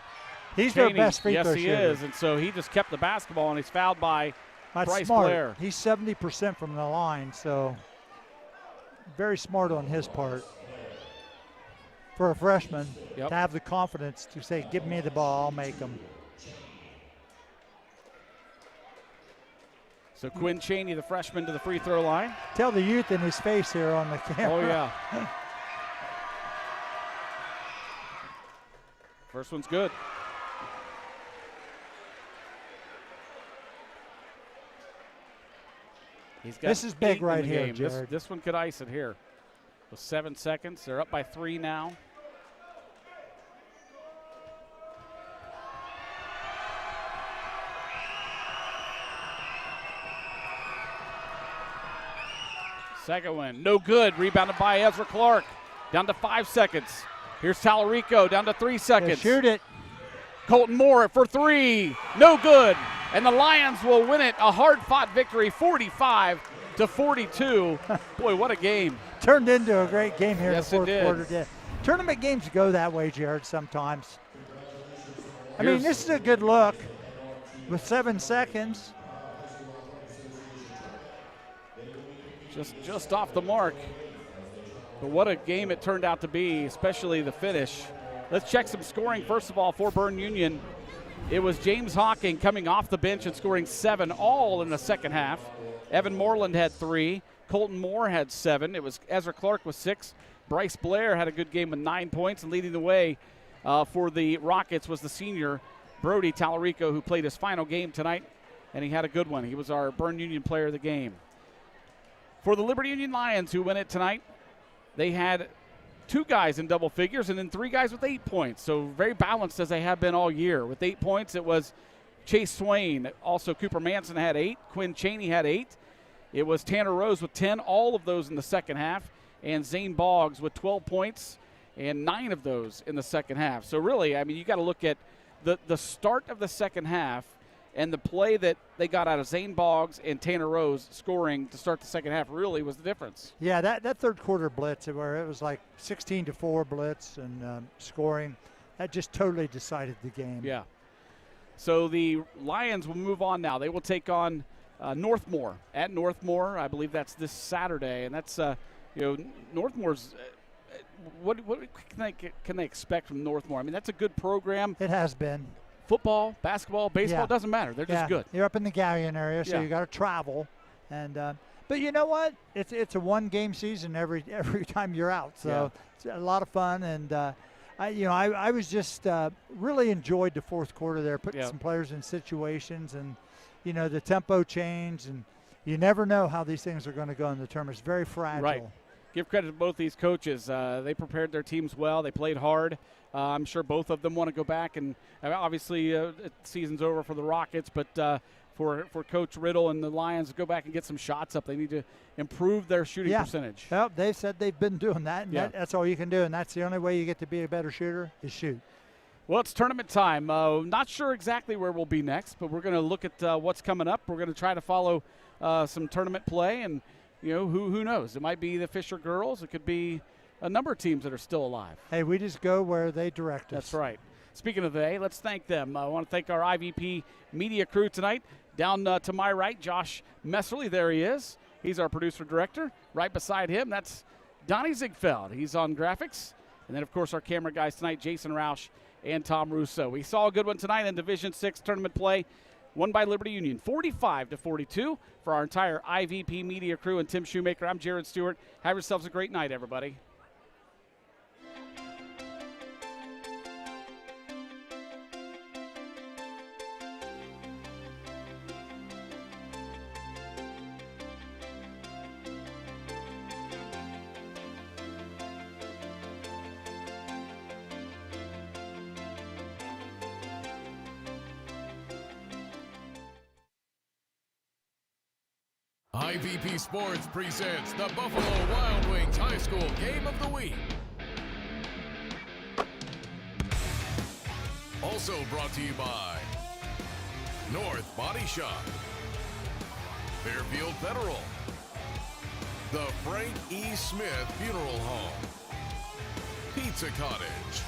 [SPEAKER 3] He's their best free throw
[SPEAKER 2] shooter. Yes, he is. And so he just kept the basketball, and he's fouled by Bryce Blair.
[SPEAKER 3] He's 70% from the line, so very smart on his part. For a freshman to have the confidence to say, give me the ball, I'll make them.
[SPEAKER 2] So Quinn Cheney, the freshman, to the free throw line.
[SPEAKER 3] Tell the youth in his face here on the camera.
[SPEAKER 2] Oh, yeah. First one's good.
[SPEAKER 3] This is big right here, Jared.
[SPEAKER 2] This one could ice it here. With 7 seconds, they're up by 3 now. Second one, no good. Rebounded by Ezra Clark. Down to 5 seconds. Here's Talarico down to 3 seconds.
[SPEAKER 3] Shoot it.
[SPEAKER 2] Colton Moore for 3. No good. And the Lions will win it. A hard-fought victory, 45-42. Boy, what a game.
[SPEAKER 3] Turned into a great game here
[SPEAKER 2] yes,
[SPEAKER 3] in the fourth
[SPEAKER 2] quarter.
[SPEAKER 3] Did. Tournament games go that way, Jared, sometimes. I mean, this is a good look with 7 seconds.
[SPEAKER 2] Just off the mark. But what a game it turned out to be, especially the finish. Let's check some scoring, first of all, for Berne Union. It was James Hawking coming off the bench and scoring 7 all in the second half. Evan Moreland had 3. Colton Moore had 7. It was Ezra Clark with 6. Bryce Blair had a good game with 9 points, and leading the way for the Rockets was the senior Brody Tallarico, who played his final game tonight, and he had a good one. He was our Berne Union player of the game. For the Liberty Union Lions, who win it tonight, they had 2 guys in double figures and then 3 guys with 8 points. So very balanced as they have been all year. With 8 points, it was Chase Swain. Also, Cooper Manson had 8. Quinn Cheney had 8. It was Tanner Rose with 10, all of those in the second half. And Zane Boggs with 12 points and 9 of those in the second half. So really, I mean, you got to look at the start of the second half and the play that they got out of Zane Boggs and Tanner Rose scoring to start the second half really was the difference.
[SPEAKER 3] Yeah, that third quarter blitz where it was like 16-4 blitz and scoring, that just totally decided the game.
[SPEAKER 2] Yeah. So the Lions will move on now. They will take on Northmore at Northmore. I believe that's this Saturday, and that's Northmore's. What can they expect from Northmore? I mean, that's a good program.
[SPEAKER 3] It has been.
[SPEAKER 2] Football, basketball, baseball,
[SPEAKER 3] Yeah.
[SPEAKER 2] doesn't matter. They're just good.
[SPEAKER 3] You're up in the Gallion area, so
[SPEAKER 2] Yeah.
[SPEAKER 3] you got to travel, and but you know what? It's a 1-game season every time you're out, so it's a lot of fun. And I was just really enjoyed the fourth quarter there, putting some players in situations, and the tempo changed, and you never know how these things are going to go in the tournament. It's very fragile.
[SPEAKER 2] Right. Give credit to both these coaches. They prepared their teams well. They played hard. I'm sure both of them want to go back, and obviously the season's over for the Rockets, but for Coach Riddle and the Lions to go back and get some shots up, they need to improve their shooting percentage.
[SPEAKER 3] Well, they've said they've been doing that, and that's all you can do, and that's the only way you get to be a better shooter is shoot.
[SPEAKER 2] Well, it's tournament time. Not sure exactly where we'll be next, but we're going to look at what's coming up. We're going to try to follow some tournament play, and who knows? It might be the Fisher girls. It could be a number of teams that are still alive.
[SPEAKER 3] Hey, we just go where they direct us.
[SPEAKER 2] That's right. Speaking of they, let's thank them. I want to thank our IVP media crew tonight. Down to my right, Josh Messerly. There he is. He's our producer-director. Right beside him, that's Donnie Ziegfeld. He's on graphics. And then, of course, our camera guys tonight, Jason Roush and Tom Russo. We saw a good one tonight in Division 6 tournament play. Won by Liberty Union, 45-42 for our entire IVP media crew and Tim Shoemaker. I'm Jared Stewart. Have yourselves a great night, everybody.
[SPEAKER 1] IVP Sports presents the Buffalo Wild Wings High School Game of the Week. Also brought to you by North Body Shop, Fairfield Federal, the Frank E. Smith Funeral Home, Pizza Cottage,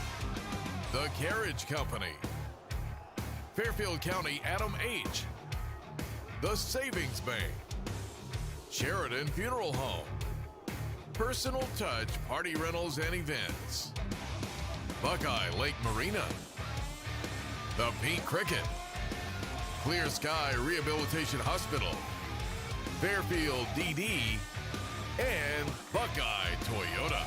[SPEAKER 1] the Carriage Company, Fairfield County Adam H., the Savings Bank, Sheridan Funeral Home, Personal Touch Party Rentals and Events, Buckeye Lake Marina, the Pink Cricket, Clear Sky Rehabilitation Hospital, Fairfield DD, and Buckeye Toyota.